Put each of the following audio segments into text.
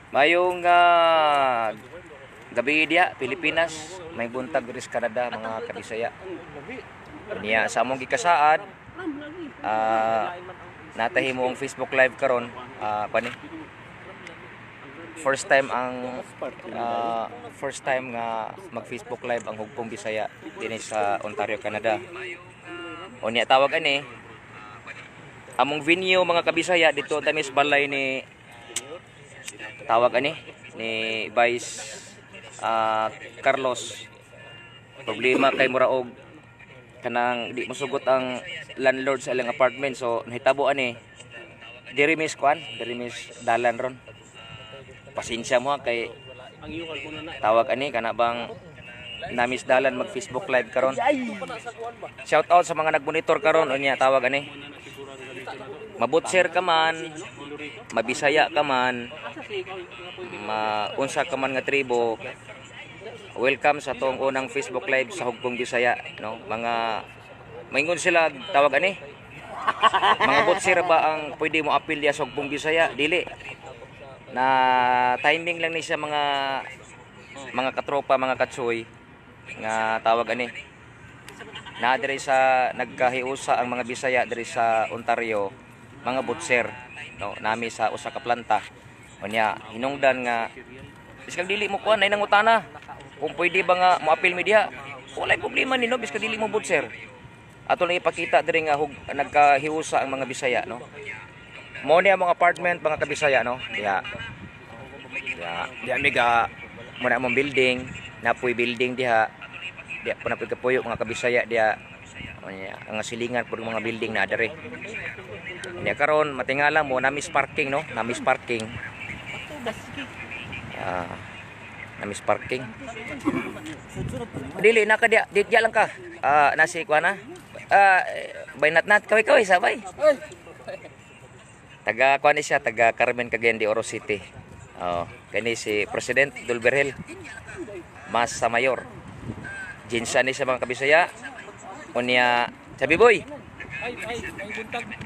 Mayong gabi dia Pilipinas, may buntag diri sa Canada mga kabisaya. Niya sa among gikasaad, natahimo ang Facebook Live karon, pani. First time nga mag Facebook Live ang Hugpong Bisaya dinhi sa Ontario, Canada. O niya tawag ani among venue mga kabisaya dito tamis balay ni tawag ani ni Vice Carlos. Problema kay muraog kanang di mosugot ang landlord sa ilang apartment, so nahitabo ani diri mis dalan ron. Pasensya mo kay tawag ani kana bang namis dalan mag Facebook Live karon. Shout out sa mga nagmonitor karon unya tawag ani mabutser ka man, mabisaya ka man, maunsa ka man nga tribo, welcome sa tong unang Facebook Live sa Hugpong Bisaya, no? Mga maingon sila tawag ani mga butser ba ang pwede mo appeal diya sa Hugpong Bisaya? Dili na timing lang ni siya mga katropa, mga katsoy nga tawag ani na diri sa nagkahiusa ang mga Bisaya diri sa Ontario, mga butser, no, nami sa usa ka planta unya hinungdan nga biskang dili mo kuan ay nangutana kung pwede ba nga mo appeal mi diha, walay problema nino biskang dili mo butser. Ato lang ipakita diri nga nagkahiusa ang mga Bisaya, no. Mo ni ang mga apartment mga kabisaya, no, diha amiga mo na among building, napoy building diha po na pagkapuyo mga kabisaya diha ang silingan pud mga building na dere. Nya karon matingala mo namis parking, no, namis parking. Namis parking. Dili na ka dia lang ka. Nasi kuan na. Baynat kaway sabay. Taga kuan siya, taga Carmen Cagayan de Oro City. Kani si President Dulberhel Mas sa Mayor. Jinsan ni sa mga kabisaya. Unya sabi boy.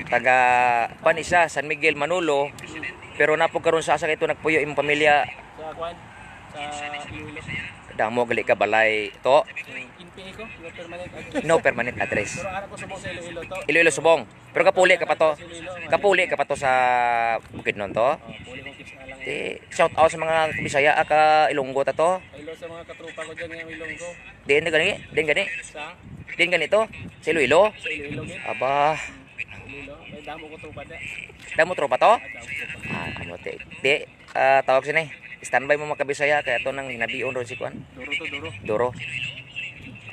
Taga kuan siya, San Miguel Manolo. Pero napog karon sa asa ito nagpuyo imong pamilya. Sa kuan sa Iloilo. Damo gali ka balay to. Inpi ko, No permanent address. Pero ara ko subong sa Iloilo to. Iloilo Subong. Pero kapuli ka pa to. Kapuli ka pa to sa Bukidnon to. Puli kong kids na lang. Di shout out sa mga Bisaya ka Ilonggo ta to. Ilo sa mga katrupa ko diyan nga Ilonggo. Din gani. Sa Din ganito. Sa Iloilo. sa Iloilo gid. Aba, Iloilo, may damo ko trupa da. damo tropa to? Damo ko. Ano te? Di tawag sini. Standby mo mga Bisaya kaya to nang hinabion ron si Kuan. Duro.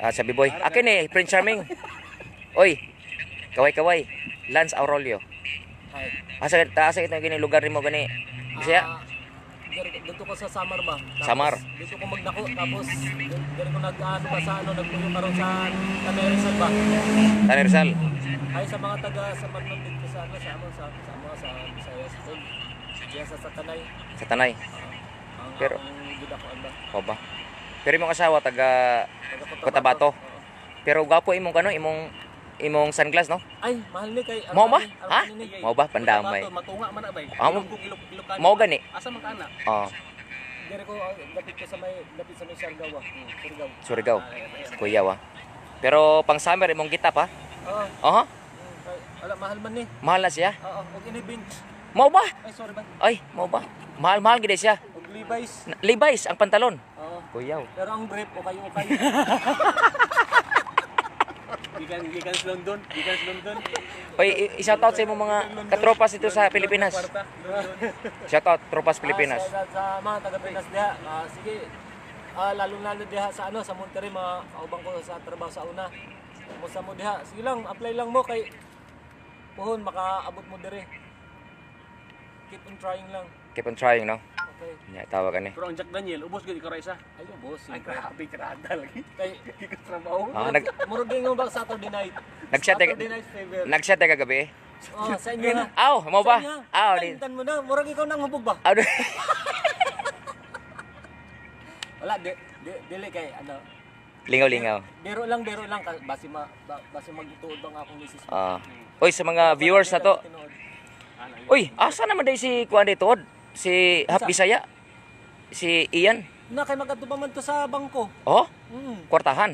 Sabi boy, akin Prince Charming. Oy, kaway. Lance Aurelio. Ay. Asa ito gini lugar nimo gani? Bisaya? Dito ko sa Samar ba? Samar. Dito ko magnako tapos dito ko nag-ano ba sa nagpuyo karon sa Tanerizal ba? Tanay Rizal. Ay sa mga taga sa Manon dito sa sa Visayas doon. Diya sa Tanay. Sa Tanay. Pero gidakoan ba? o ba? Pero imong asawa taga Cotabato. Pero gwapo imong kano imong sunglass, no? Ay, mahal ni kay Mao ba? Ha? Mao ba pandamay? Matunga man na bay. Mo mao gani. Asa man kana? Oh, Dire ko dapit sa may Siargao. Surigao. Kuya wa. Pero pang summer imong gitap ha? Oo. Aha. Wala mahal man ni. Mahal na siya. Oo, og ini bench. Mao ba? Ay, sorry ba? Ay, mao ba? Mahal gid siya. Og Levi's. Levi's ang pantalon. Oo. Kuyaw. Pero ang brief okay. Gikan sa London. Oy, i-shout out sa imong mga katropas dito sa Pilipinas. Shout out tropas Pilipinas. Sa mga taga Pinas diha. Sige. Lalo diha sa sa Monterrey mga kaubang ko sa trabaho sa una. Musta mo diha? Sige lang, apply lang mo kay puhon makaabot mo dire. Keep on trying lang. Keep on trying, no? Okay. Nya tawag ani. Pero ang Jack Daniel, ubos gid ikaw isa. Ay, ubos. Ay, grabe tirada lagi. Kay ikot trabaho. Murag din mo ba Saturday night? Saturday night favor. Nag-chat ka gabi? Oh, sa inyo na. Aw, mo ba? Aw, din. Tan mo na, murag ikaw nang hubog ba? Aw. Wala, dili kay ano. Lingaw-lingaw. Biro lang basi magtuod bang akong misis. Oy, sa mga viewers na to. Uy, asa naman day si Kuan dito? Si Hap Bisaya? si Ian. Na kay magadto pa man to sa bangko. Oh, Mm. kwartahan.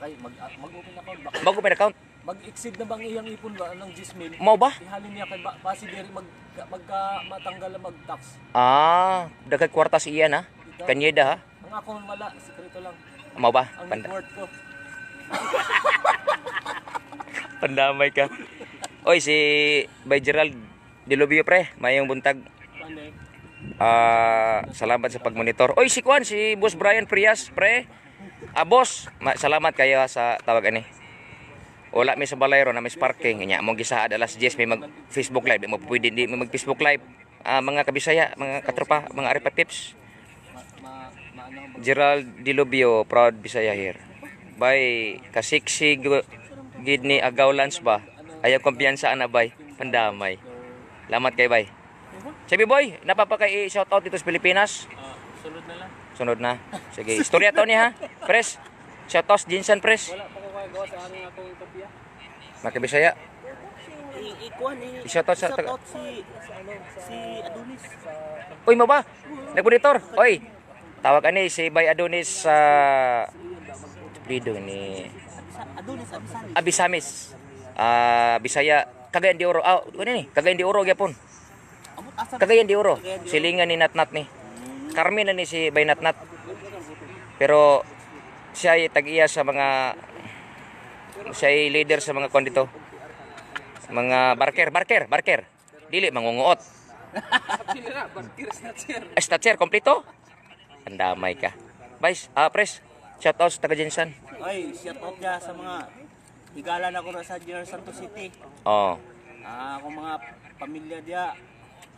Kay mag-open account ba? Bago may account. Mag-exceed na bang iyang ipon ba ng 10,000? Mo ba? Ihalin niya kay base diri magka matanggal ang mag-tax. Dagag kwarta si Ian ha. Ikaw? Kanyeda ha. Ang ako wala, sekreto lang. Mo ba? Ang net worth ko. Pandamay ka. Oy, si Bay Gerald Dilobio pre, mayong buntag. Panday. Salamat sa pagmonitor. Oy, si Kwan, si Boss Brian Prias pre. Boss, salamat kayo sa tawag ani. Wala mi sa balayro na may parking nya mo gisaad alas 10 may mag Facebook live, mo pwede di mag Facebook live. Mga kabisaya, mga katropa, mga Aripa tips. Maano ba? Gerald Dilobio, proud Bisaya here. Bay, kasiksi gid ni agaw lunch ba? Ayaw kumpiyansa na bay. Pandamay. Salamat kay bay. Sabi boy, napapakay shoutout dito sa Pilipinas. Sunod na lang. Sunod na. Sige, istorya to ni ha. Pres. Shoutout Jinsan Pres. Wala pa ko kaya gawa sa aning akong kopya. Mga kabisaya. Ikuan Shoutout sa si Adonis sa Uy, mo ba? Nagmonitor. Oy. Tawag ani si Bay Adonis sa Lido ni Adonis Abisamis. Bisaya Cagayan de Oro. Ano ni? Cagayan de Oro gyapon. Cagayan de Oro. Silingan ni Natnat ni. Carmen na ni si Bay Natnat. Pero siya ay tag-iya sa mga siya ay leader sa mga kwan dito. Mga barker. Dili mangunguot. Statcher kompleto. Andamay ka. Vice, Pres. Shout out sa taga Jensan. Ay, shout out niya sa mga higalan ako na sa General Santos City. Oh, Kung mga pamilya diya,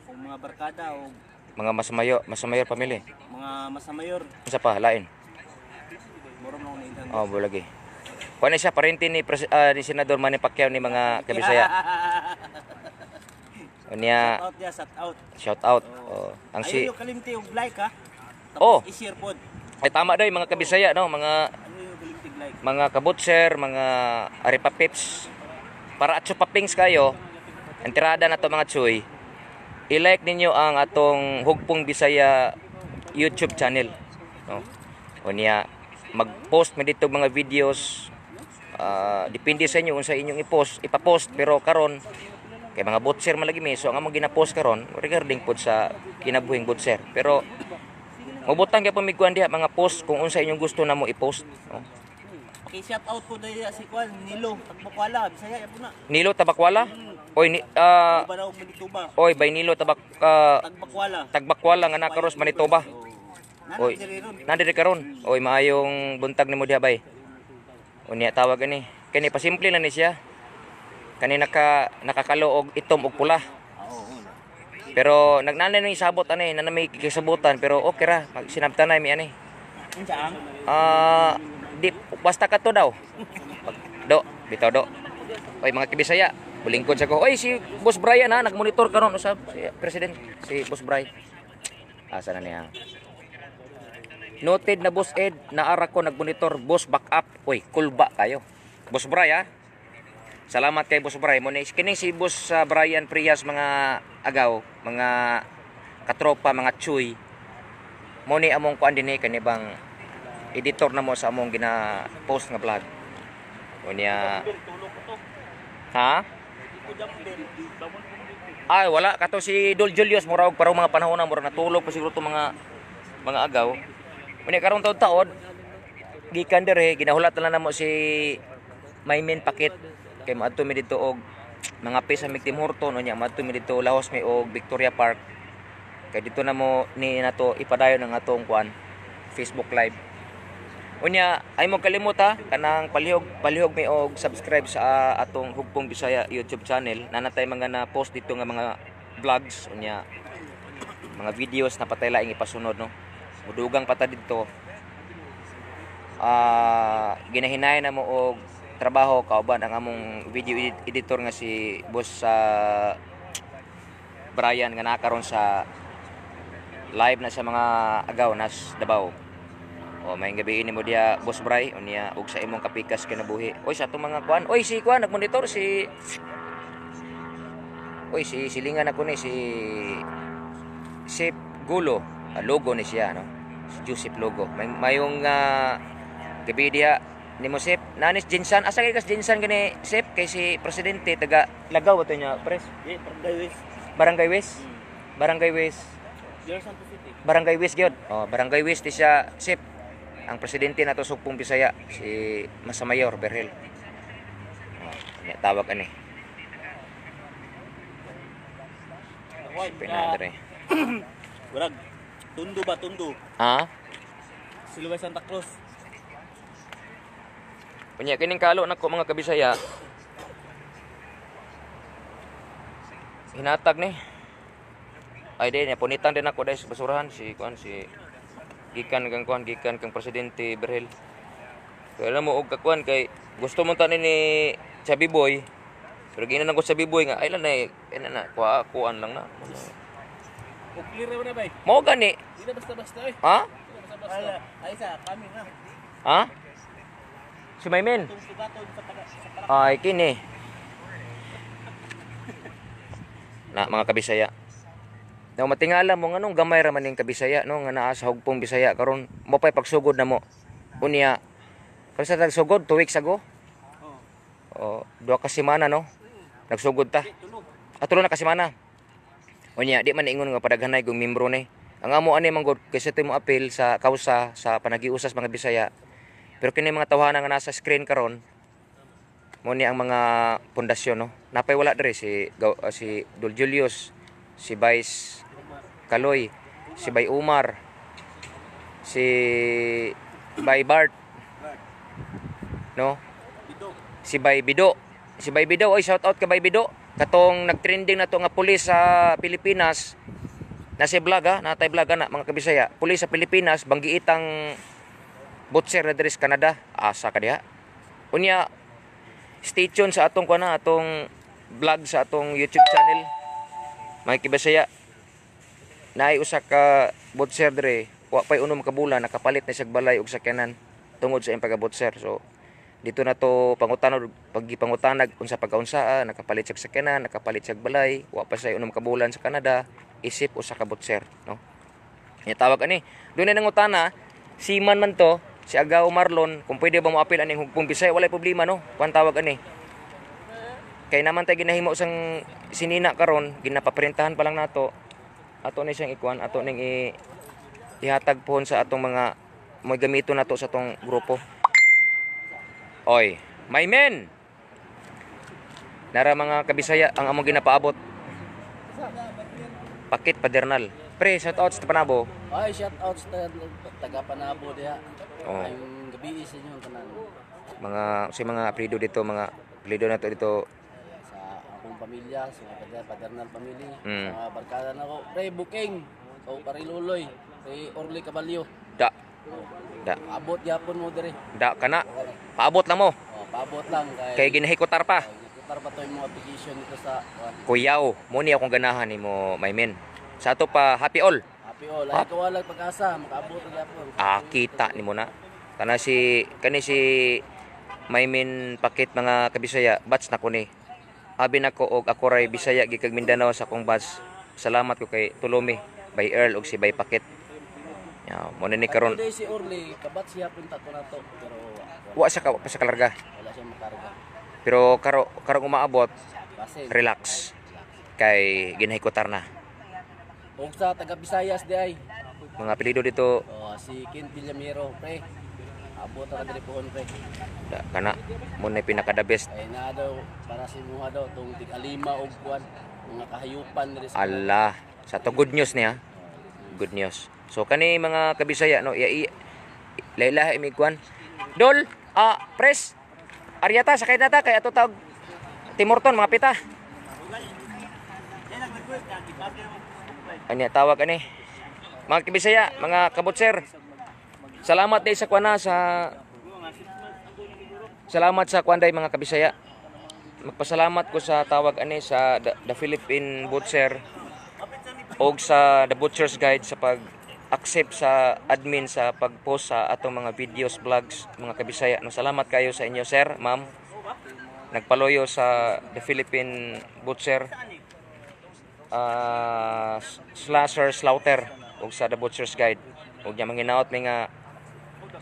kung mga barkada o mga masamayor pamilya. mga masamayor, Isa pa lain. muro mo na ilang. Oh, bulagi. Kuan siya parente ni ni Senador Manny Pacquiao ni mga kabisaya. Unya Shout out diya, shout out. shout out. Oh, ang si Ayun yung kalimti yung like ha. Oh. Tapos i-share pod. ay tama daw yung mga kabisaya no, mga Ano yung kalimti like? mga kabutser, mga Aripa Pips. Para at papings kayo, ang tirada na to mga tsuy, i-like ninyo ang atong Hugpong Bisaya YouTube channel. No? O niya, mag-post mo dito mga videos. Depende sa inyo kung sa inyong ipapost. Pero karon kay mga butser malagi mi. So ang among gina-post karon regarding pod sa kinabuhing butser. Pero mabutang gyapon miguan diha mga post kung unsa inyong gusto na mo i-post. No? Okay, shout out po dahil si Kwan, Nilo, Tagbakwala, Bisaya, po na. Nilo Tabakwala? Oy Tuba daw, Manitoba. oy bay Nilo Tagbakwala. Tagbakwala nga nakaros Manitoba. Oy, Nandiri ron. nandiri karon. Oy, maayong buntag nimo diha bay. Unya tawag ani. Kani pasimple lang ni siya. Kani nakakalo og itom og pula. Pero nagnanay ni sabot ani, nanami kisabutan pero okay ra. Sinabtanay mi ani. Unsaang? Di basta ka to daw. Do, bitaw do. Oy mga kibisaya, bulingkod sa ko. Oy si Boss Brian ha, nagmonitor karon usab si President si Boss Brian. Asa na niya? Noted na Boss Ed, naara ko nagmonitor, Boss backup. Oy, kulba kayo. Boss Brian ha. Salamat kay Boss Brian. Mo ni kining si Boss Brian Prias mga agaw, mga katropa, mga chuy. Mo ni among kuan dinhi kanibang editor na mo sa among gina-post nga vlog. O niya ha? Ay wala kato si Dol Julius mura og parang mga panahon na mura natulog pa siguro to mga agaw. Unya karong taon-taon gikan dere ginahulat na namo si Maymin Pakit kay maadto mi dito og mga pesa mig Tim Horton unya maadto mi dito lahos mi og Victoria Park. Kay dito na mo ni nato ipadayon ang atong kuan Facebook live. Unya ay mo kalimot ha kanang palihog mi og subscribe sa atong Hugpong Bisaya YouTube channel. Nanatay mga na post dito nga mga vlogs unya mga videos na patay laing ipasunod no. Mudugang pata dito. Ginahinay na mo og trabaho kauban ang among video editor nga si Boss Brian nga nakaron sa live na sa mga agaw nas Davao. O may gabi ini mo dia Boss Bray unya og sa imong kapikas kinabuhi. Oy sa atong mga kuan. Oy si kuan nagmonitor si silingan ako ni si Chef Gulo. logo ni siya, no? Si Joseph logo. Mayong gabi diha ni mo Sep. Nanis Jinsan, asa kay kas Jinsan gani Sep kay si presidente taga Lagaw ato niya, pres. Barangay West. Barangay West. Barangay West gyud. Oh, Barangay West di siya Sep. Ang presidente nato sa Hugpong Bisaya si Masa Mayor Berhel. Oh, tawag ani. Pinadre. Burag, tundo ba tundo? Ha? Silaway Santa Cruz. Unya kining kalo nako mga kabisaya. Hinatag ni. Ay din punitan din ako dahil sa basurahan si gikan kang presidente Berhel. Kaya mo og kakuan kay gusto mo tanin ni Chubby Boy. Pero ginan ko sa Biboy nga ay lang na kuan lang na. O clear na ba? Mo gani. Di na basta-basta eh. Ha? Basta-basta. Ay sa kami na. Ha? Si Maymen. Tung sugaton sa para. Ay kini. Na mga kabisaya. Daw matingala mo nganong gamay ra man ning kabisaya no nga naa sa Hugpong Bisaya karon mo pay pagsugod na mo. Unya. Kasi sa tagsugod 2 weeks ago. Oh, 2 ka semana no. Nagsugod ta. Tulo na ka semana. Unya di man ingon nga padaghanay kung membro ni. Ang amo ani manggod kasi ito mo apil sa kausa sa panagiusas mga Bisaya. Pero kini mga tawhana nga nasa screen karon mo ni ang mga pundasyon no. Napay wala diri si Dul Julius, si Vice Kaloy, si Bay Umar, si Bay Bart. No? Si Bay Bido. Si Bay Bido, oy shout out ka Bay Bido. Katong nagtrending na to nga pulis sa Pilipinas. Na si vlog ha, natay vlog na mga kabisaya. Pulis sa Pilipinas banggiitang butcher na diri sa Canada. Asa ka diha. Unya stay tuned sa atong atong vlog sa atong YouTube channel. Mga kabisaya. Naay usa ka butcher diri, wa pay unom ka bulan nakapalit na siya balay og sakyanan tungod sa iyang pagka-butcher. So dito na to pangutanag unsa pagkaunsaa, nakapalit siya sakyanan, nakapalit siya balay, wa pa siya unom ka bulan sa Canada, isip usa ka butcher, no? Nya tawag ani, doon na nangutana, si man to, si Agaw Marlon, kung pwede ba mo apil aning Hugpong Bisaya, walay problema no. Kuan tawag ani. Kay naman tay ginahimo sang sinina karon, ginapaprintahan pa lang nato. Ato ni siyang ikuan, ato ning ihatag pohon sa atong mga may gamito nato sa atong grupo. Oy, my men. Nara mga kabisaya ang among ginapaabot. Pakit Padernal. Pre, shout out sa Panabo. Ay, shout out sa taga Panabo diha. Oh. Ay gabi sa inyo tanan. Mga apelyido dito, mga apelyido nato dito. Sa akong pamilya, sa taga Paternal family, Mm. sa barkada nako. Pre Booking, o Pariluloy, kay Orly Caballo. Da. Abot yapon mo diri. Da kana. Paabot lang mo. Oh, paabot lang Kay ginahikutar pa. Kutar pa to yung mga application dito sa Kuyaw, mo ni akong ganahan nimo, my men. Sa ato pa happy all. Happy all. Ay kawalag pag-asa, makaabot na yapon. Kita nimo na. Kana kani si my men Pakit mga kabisaya, batch na ko ni. Abi nako og ako ray Bisaya gikag Mindanao sa akong batch. Salamat ko kay Tulomi, by Earl og si Bay Pakit. Ya, mo ni karon. Today si Orly, kabat siya punta to na to, pero Wa sa kalarga. wala siya makarga. Pero karong umaabot, Kasi relax. Kay ginahikutar na. og sa taga Visayas di ay. Mga apelyido dito, Oh, si Kent Villamero, pre. Abot na diri pohon pre. kana mo na pinaka the best. Ay na daw para si Muha daw tong tig-alima og kuan mga kahayupan diri sa Allah, sa to good news niya. Good news. So kani mga kabisaya no, layla imigwan. Dol, pres. Aryata sakay nata kay ato tawag Timorton mga pita. Anya tawag ani. Mga kabisaya, mga kabutser. Salamat day sa kuana Salamat sa kuanday mga kabisaya. Magpasalamat ko sa tawag ani sa The Philippine Butcher og sa The Butcher's Guide sa pag-accept sa admin sa pag-post sa atong mga videos, vlogs, mga kabisaya. No, salamat kayo sa inyo, sir, ma'am. Nagpaloyo sa The Philippine Butcher, Slasher Slaughter. ug sa The Butcher's Guide. Ug nya manginaot mi nga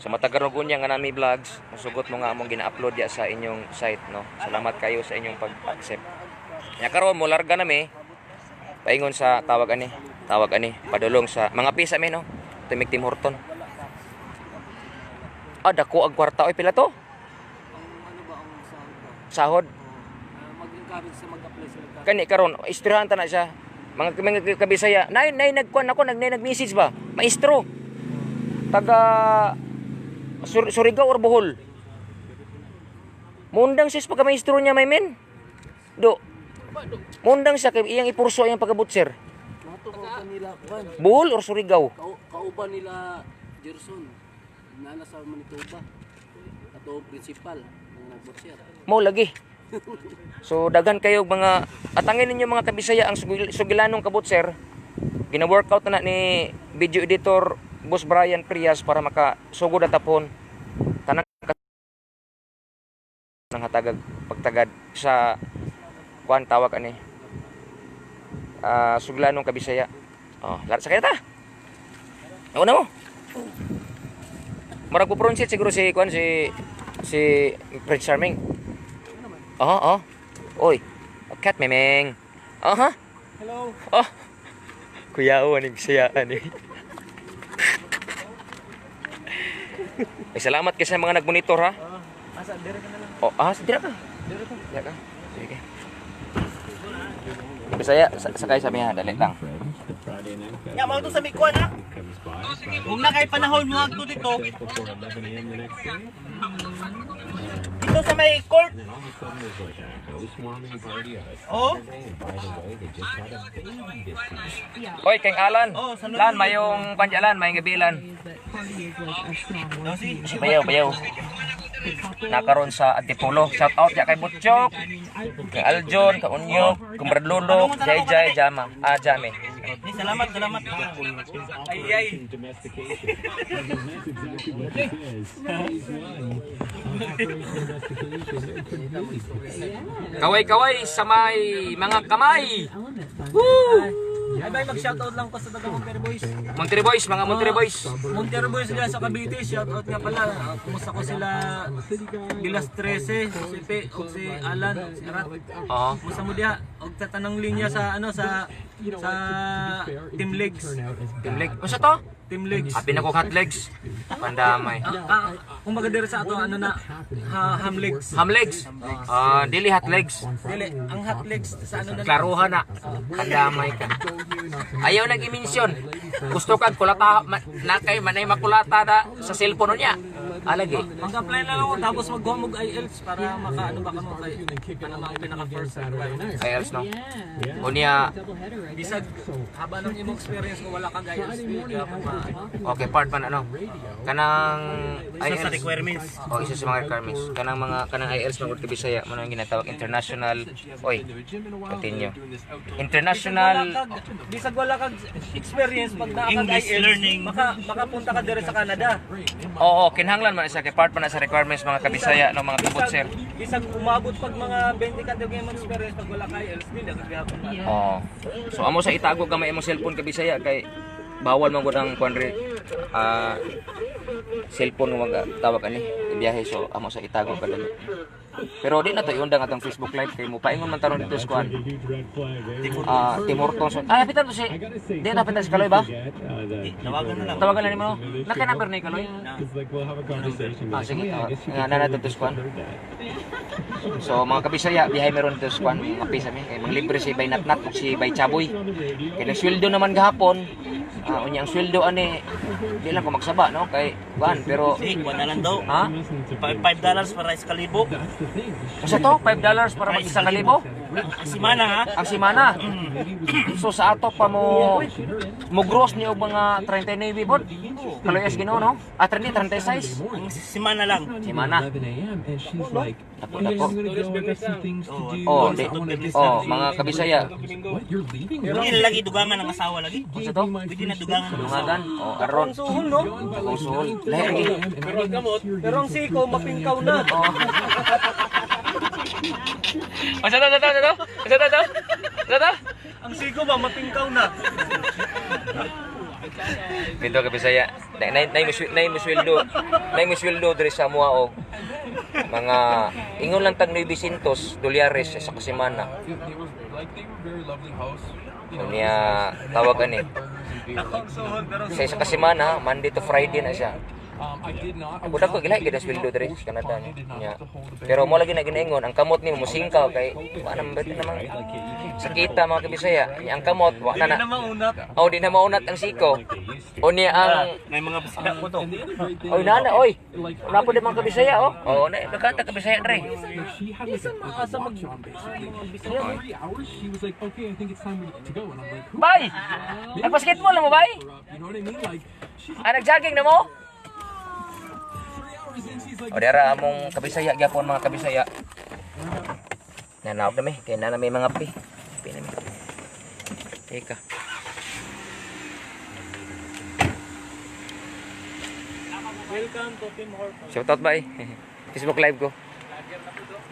sa matagarog unya nga nami vlogs, musugot mo nga among gina-upload ya sa inyong site, no. Salamat kayo sa inyong pag-accept. Nya karon mo larga nami paingon sa tawag ani, padulong sa mga pisa mi, no. Timik Tim Horton. Dako ang kwarta oy, pila to? Ano ba ang Sahod. sahod? Mag-encourage sa mag-apply sila. Kani karon istirahan ta na siya. Mga kabisaya, nay nagkuan ako, nag-message ba? Maestro. Taga Surigao or Bohol. Mundang sis pagka maestro niya may men. Do. Mundang siya kay iyang ipurso iyang pagabutser. Nato kauban nila kuan. Bohol or Surigao? Kauban nila Gerson. Nana sa Manitoba. Ato principal ng nagbutser. Mao lagi. So daghan kayo mga atangin ninyo mga kabisaya ang sugilanong kabutser. Gina-workout na ni video editor Boss Brian Prias para makasugod at tapon tanang nang hatagag pagtagad sa kuan tawag ani sugilanong kabisaya. Lara sa kaya ta. Ano mo? Murag po pronunciate siguro si kuan si Prince Charming. Oy. Cat memeng. Hello. Kuya o, ani bisayaan eh. Ay, salamat kasi sa mga nagmonitor ha. Asa dire ka na lang. Dira ka. Dira ka. Sige. Bisaya, sakay sa miha, dali lang. Ya, mga to sa Mikwan ha. Kung na kay panahon mo agto dito. Dito sa may court. Oh, Oy, keng Alan. sunod Lan, mayong panjalan, mayong gabilan. Bayaw. Nakaroon sa Antipolo. Shout out ya kay Butchok, kay Aljon, kay Unyok, kay Bradlulok, Jay, Jama. Jame. salamat. Ay. Kaway sa may mga kamay. Woo! Ay bay mag-shoutout lang pa sa dagang Monterrey Boys. Monterrey Boys, mga Monterrey Boys. Monterrey Boys sila sa Cavite. Shoutout nga pala. Kumusta ko sila Gilas 13, si Pe, o si Alan, o si Arat. Oo. Kumusta mo diha? Og sa tanang linya sa Team Legs. Team leg. Unsa to? Team Legs. Pinako hot legs. Pandamay. Kung baga dire sa ato ham legs. Ham legs. Dili hot legs. Dili, ang hot legs sa ano na. Klaruhan na. Pandamay ka. Ayaw nag-i-mention. Gusto kag kulata na kay manay makulata na sa cellphone niya. Alagi. Mag-apply na lang ako tapos maghuamog IELTS para makaano ba kamo kay ano mga pinaka first IELTS no. Unya bisag haba ng imong experience kung wala kag IELTS di ako okay part man ano. Kanang Isa sa IELTS. requirements. Isa sa mga requirements. Kanang IELTS magud kay Bisaya mo nang ginatawag international. Oy. Continue. International bisag wala kag experience pag naa kag English IELTS learning. makapunta ka dire sa Canada. Oo, kinahanglan man siya kay part man na sa requirements mga kabisaya no mga kabutser. Bisag umabot pag mga 20 ka yung experience pag wala ka IELTS dili ka gihapon. Oo. So amo sa itago gamay imong cellphone kabisaya kay bawal man gud ang kuanre cellphone mo tawag ani ibiyahe so amo sa itago ka dali. Pero di na to iundang atong Facebook live kay mo paingon man taron dito sa kuan. Tim Horton. Apitan to si. Di na apitan si Kaloy ba? Tawagan na lang. Tawagan na nimo no. Naka number ni Kaloy. Sige. Nga na nato to sa kuan. So mga kabisaya, biyahe meron dito sa kuan, mga pisa mi kay manglibre si Bay Natnat ug si Bay Chaboy. Kay nagsweldo naman gahapon. Unya ang sweldo ani di lang ko magsaba no kay kuan pero Wala na lang daw. ha? $5 para sa kalibo. Kasi to $5 para mag 1,000. Si Mana ha. Ang simana. So sa ato pa mo gross niyo mga 39 bod. Kaloyas Ginoo no? 36. Si Mana lang. Simana. Ako. Mga kabisaya. Hindi na lagi dugangan ng asawa lagi. Unsa to? Pwede na dugangan ng asawa. Dungagan. Aron. Suhol no? Usul. Lahi lagi. Pero ang siko mapingkaw na. Sa to? Ang siko ba mapingkaw na? Pinto ka Bisaya. Nay misweldo diri sa Muaog. Mga ingon lang tag 900 dolyares sa kasimana. Niya tawag ani. Sa kasimana, Monday to Friday na siya. Ako dako gilay gid sweldo diri sa Canada niya. Pero mo lagi na ginaingon ang kamot nimo musingkaw kay wa na mbete naman sakita mga kabisaya. Ang kamot wa na na maunat. Oh, di na maunat ang siko. O niya ang May mga bisita ko to. oy nana oy. Wala po di mga kabisaya oh. Oh, na nagkata kabisaya dre. Bay! Nag-basketball na mo, bay? Ah, nag-jogging na mo? O, dara among kabisaya, gyapon mga kabisaya. Nanawag na may, kaya na may mga pi. Pi na may. Teka. Welcome to Team Horton. Shoutout, bay. Facebook live ko.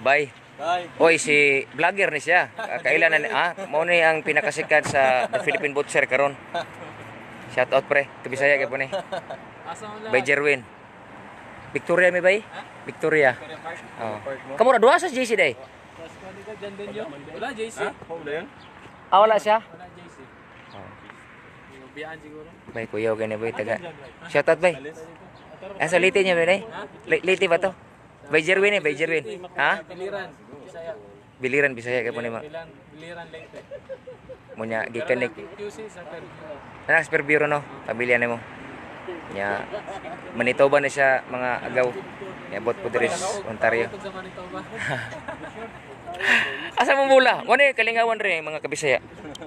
Bye. Bye. Oy, si vlogger ni siya. Kailan na mao ni ang pinakasikat sa The Philippine Butcher karon. Shout out pre, kabisaya gyapon ni. By Jerwin. Victoria mi bay? Victoria. Oh. Kamu ra duha sa JC day? Wala, JC. Ah, wala siya. Wala, JC. Oh. Biyaan siguro. Bay kuya gani bay taga. Shout out bay. Asa liti niya bay? Liti ba to? By Jerwin by Jerwin. Ha? Biliran. Bisaya. Biliran Bisaya gyapon ni ma. Biliran late. Mo nya gikan ni QC sa Perbio. anak super biro no, pamilya nimo. Nya Manitoba na siya mga agaw. Nya bot po diri sa Ontario. Sa Manitoba. Asa mo mula? Wani kalingawan rin mga kabisaya.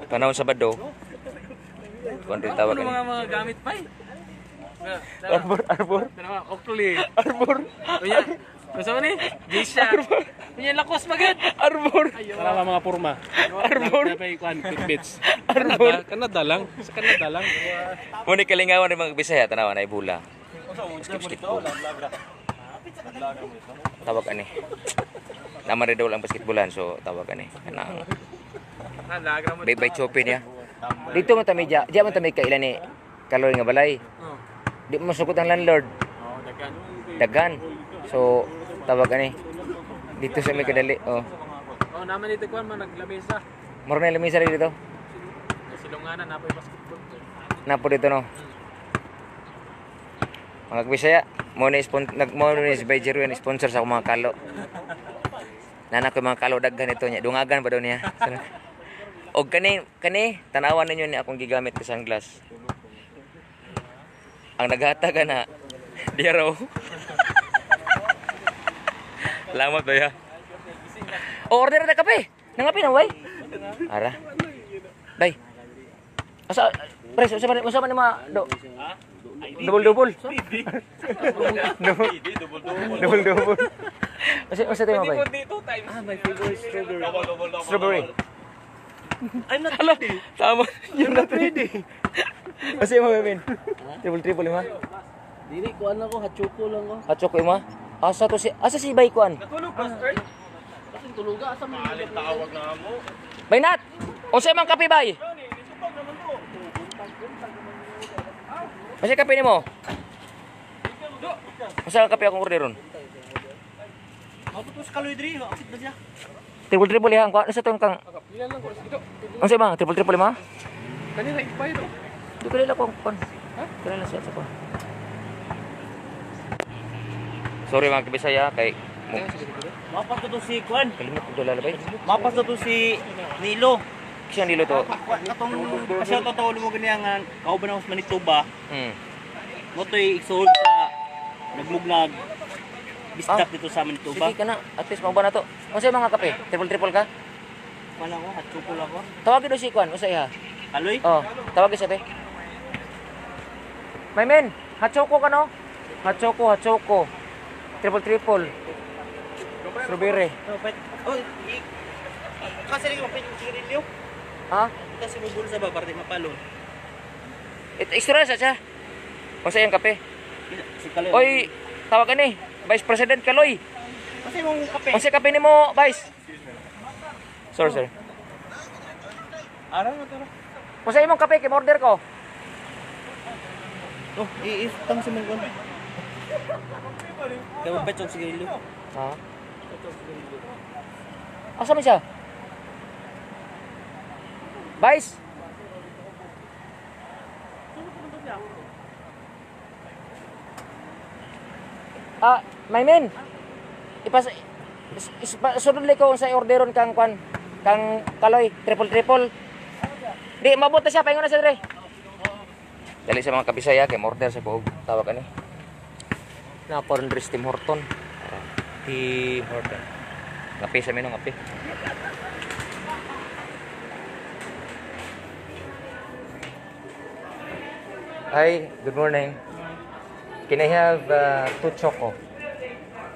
Panahon Sabado. Kuan rin tawag Ano ni. mga gamit pa eh? Arbor. Oakley. Arbor. Kuya, kasama ni? Geisha. Kuya, lakos magad. Arbor. Para mga porma. Arbor. Napay kuan Fitbits. Arbor. Kanada lang. Sa Kanada lang. Wani kalingawan rin mga kabisaya tanawan ay bula. Basketball. Tawag ani. Naman rin daw lang basketballan so tawag ani. Kanang Lagra mo. bay chopping niya. Dito man ta media, diya man ta may kailan ni kaloy nga balay. Oh. Di mo masukot ang landlord. Oh, dagan. Dagan. So tawag ani. Dito sa may kadali. Oh. Oh, naman dito kuan man naglamesa. Moro na lamisa rin dito. Silunganan na po yung basketball. Napo dito no. Mga kabisaya, mo ni si by Jerwin sponsor sa akong mga kalo. Nana ko mga kalo daghan ito niya. Dungagan pa daw niya. Og kani tanawan ninyo ni akong gigamit ka sunglass. Ang naghatag na di raw. Salamat ba ya? Order na kape. Nangapi na way. Ara. Day. Asa pres usa man ni ma do. Double. Double. Asa tayo mabay? My favorite strawberry. Strawberry. I'm not Ala, tama. You're not ready. Asa mo Ben? Triple ima. Dili kuan ako, hachuko lang ko. Hatsok ko ima. Asa si Bay kuan? Tulog ka, Stern? Kasi tuluga asa man. tawag na mo. Bay nat. Unsa man kape bay? Masay kape nimo? Masa kape akong order ron? Maputos kaloy diri, akit na siya. Triple ya, kuan sa tong kang. Ilan lang ko. Ito. Unsa ba? Triple ma? Kanina expire. Di ko nila kung kuan. Kanila siya sa kuan. Sorry mga kabisaya kay Mapas na to si Kwan. kalimut ko lalabay. Mapas na to si Nilo. Kisang dilo to. Katong pasyaw to tawag mo ganyan nga kauban sa Manitoba. Mo to'y igsoon sa nagmugnag bistak dito sa Manitoba. Sige ka na. At least mauba na to. Unsa mga kape? Triple ka? Wala ko, hat ko lang ko. Tawagin do si kuan. Unsa iha? Kaloy? Oh, tawagin siya be. My man, hachoko ka no? Hachoko. Triple. Strawberry. No, but oh, kasi rin mapit yung sigarilyo. Ha? Kasi mo bulsa ba parte mapalon. Extra siya. Unsa yung kape? Si Kaloy. Oy, tawagan ni. Vice President Kaloy. Kasi mong kape. Unsa kape nimo, Vice? Sorry. Araw na to. Unsa imong kape kay order ko? Oh, iitang sa mga kon. Kaya mapetsong sigarilyo. Ha? Asa man siya? Vice? My men. Sunod ko kung sa orderon kang kwan, kang kaloy, triple. Di mabot na siya, paingon na siya dire. Dali sa mga kabisaya kay order sa buog tawag ani. Na foreign dress Tim Horton. Tim Horton. Ngapi sa minong ngapi. Hi, good morning. Can I have two choco?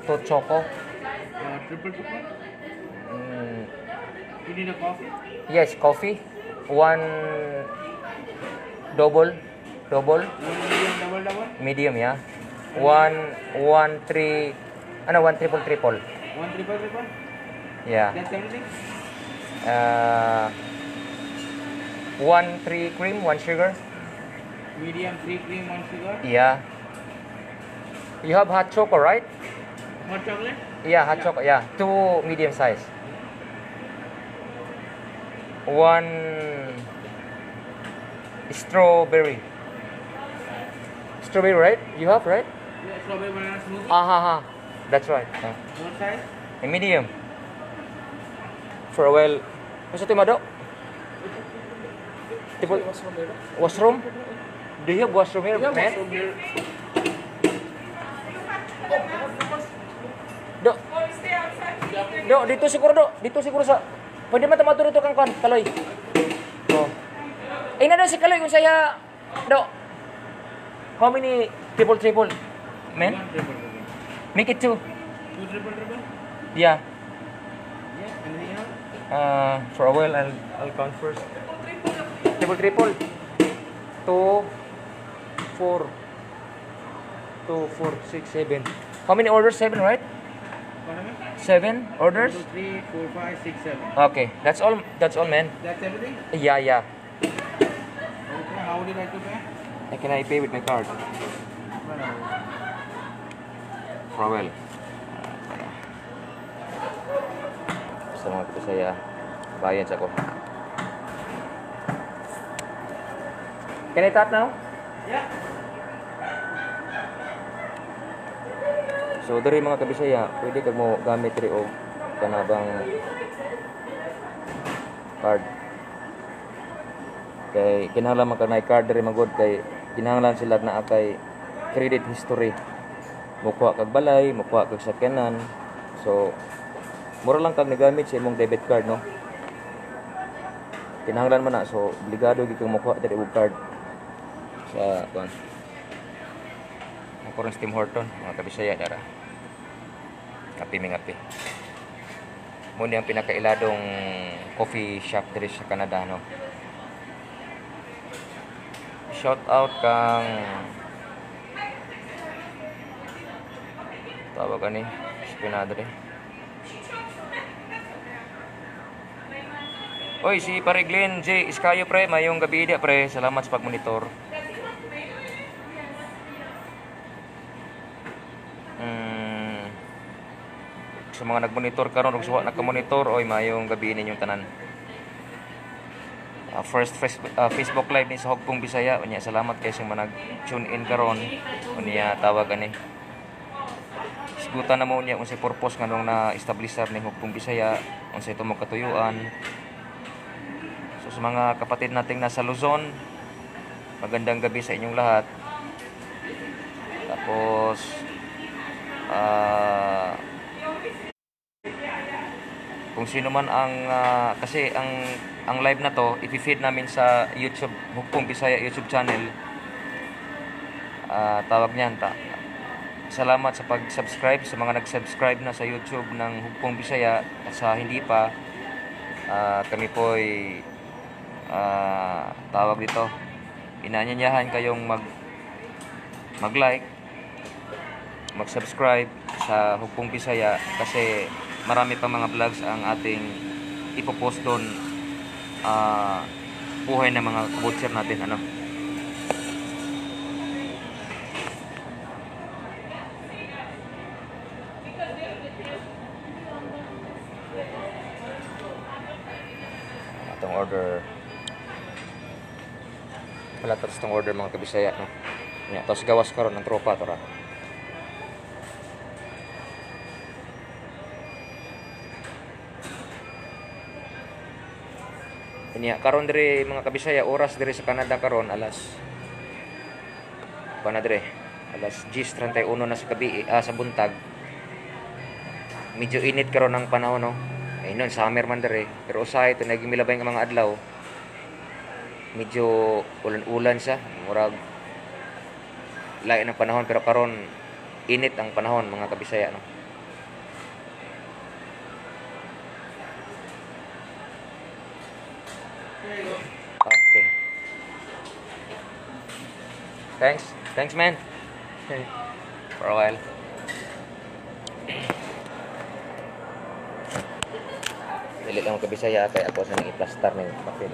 Two choco? Triple. Mm, You need a coffee? yes, coffee. One double. Double? Medium, yeah. One triple. One triple? Yeah. That's everything? One 3 cream, one sugar. Medium, 3 cream, 1 sugar. Yeah. You have hot choco, right? Hot chocolate? Yeah, hot choco. Yeah, two medium size. One strawberry. Strawberry, right? You have, right? Yeah, strawberry banana smoothie. That's right. What size? A medium. For a while. Masa ito mado? Tipo, washroom? Do you have washroom here, man? Dito siguro sa. Pwede man tamato dito kang kwan, kaloy. Oh. Na si kaloy kung saya. How many triple? Man? One triple. Make it two. 2 triple? Yeah. Yeah, anything else? For a while, I'll count first. Triple. 2, 4, 6, 7. How many orders? 7, right? 7 orders? 1, 2, 3, 4, 5, 6, 7. Okay, that's all, man. That's everything? Yeah. Okay, how would you like to pay? Can I pay with my card? For a while. Basta mga ito saya. Bayan sa ko. Can I tap now? Yeah. So dari mga kabisaya, pwede kag mo gamit ri og kanabang card. Kay kinahanglan man kanay card diri magod kay kinahanglan sila na kay credit history. Mukuha kag balay, mukuha kag sakyanan. So mura lang kag nagamit sa imong debit card, no? Kinahanglan man na, so obligado gyud kang mukuha diri og card sa kuan. Ako rin sa Tim Horton, mga kabisaya dara. Ngapi. Muna ang pinakailadong coffee shop diri sa Canada, no? Shout out kang tawag ani si Pinadre. Oy, si Pare Glenn J. Iskayo, pre, mayong gabi dia, pre. Salamat sa pagmonitor. Sa mga nagmonitor karon ug suwa naka-monitor, oy, mayong gabi ninyong tanan. First Facebook live ni sa Hugpong Bisaya. Unya, salamat kay sa mga nag-tune in karon. Unya tawag ani. Sigutan na mo niya unsay purpose nganong na-establisher ni Hugpong Bisaya, unsay ito mo katuyuan. So sa mga kapatid nating nasa Luzon, magandang gabi sa inyong lahat. Tapos kung sino man ang kasi ang live na to i-feed namin sa YouTube Hugpong Bisaya YouTube channel. Tawag niyan salamat sa pag-subscribe sa mga nag-subscribe na sa YouTube ng Hugpong Bisaya at sa hindi pa kami po'y tawag dito inaanyayahan kayong mag-like, mag-subscribe sa Hugpong Bisaya kasi marami pa mga vlogs ang ating ipopost doon, buhay ng mga kabutser natin, ano. Wala tapos itong order mga kabisaya, no? Nya, tapos gawas karon ng tropa, tora. Nya, karon dire mga kabisaya, oras dire sa Canada karon alas dire, alas 10:31 na sa gabi, sa buntag. Medyo init karon ang panahon, no? Ay nun, summer man dire, pero usahay ito naging milabay nga mga adlaw. Medyo ulan-ulan siya, murag lain ang panahon, pero karon init ang panahon mga kabisaya, no? Okay. Thanks man. For a while. Dili lang ko kabisaya kay ako sa nang i-plaster ning papel.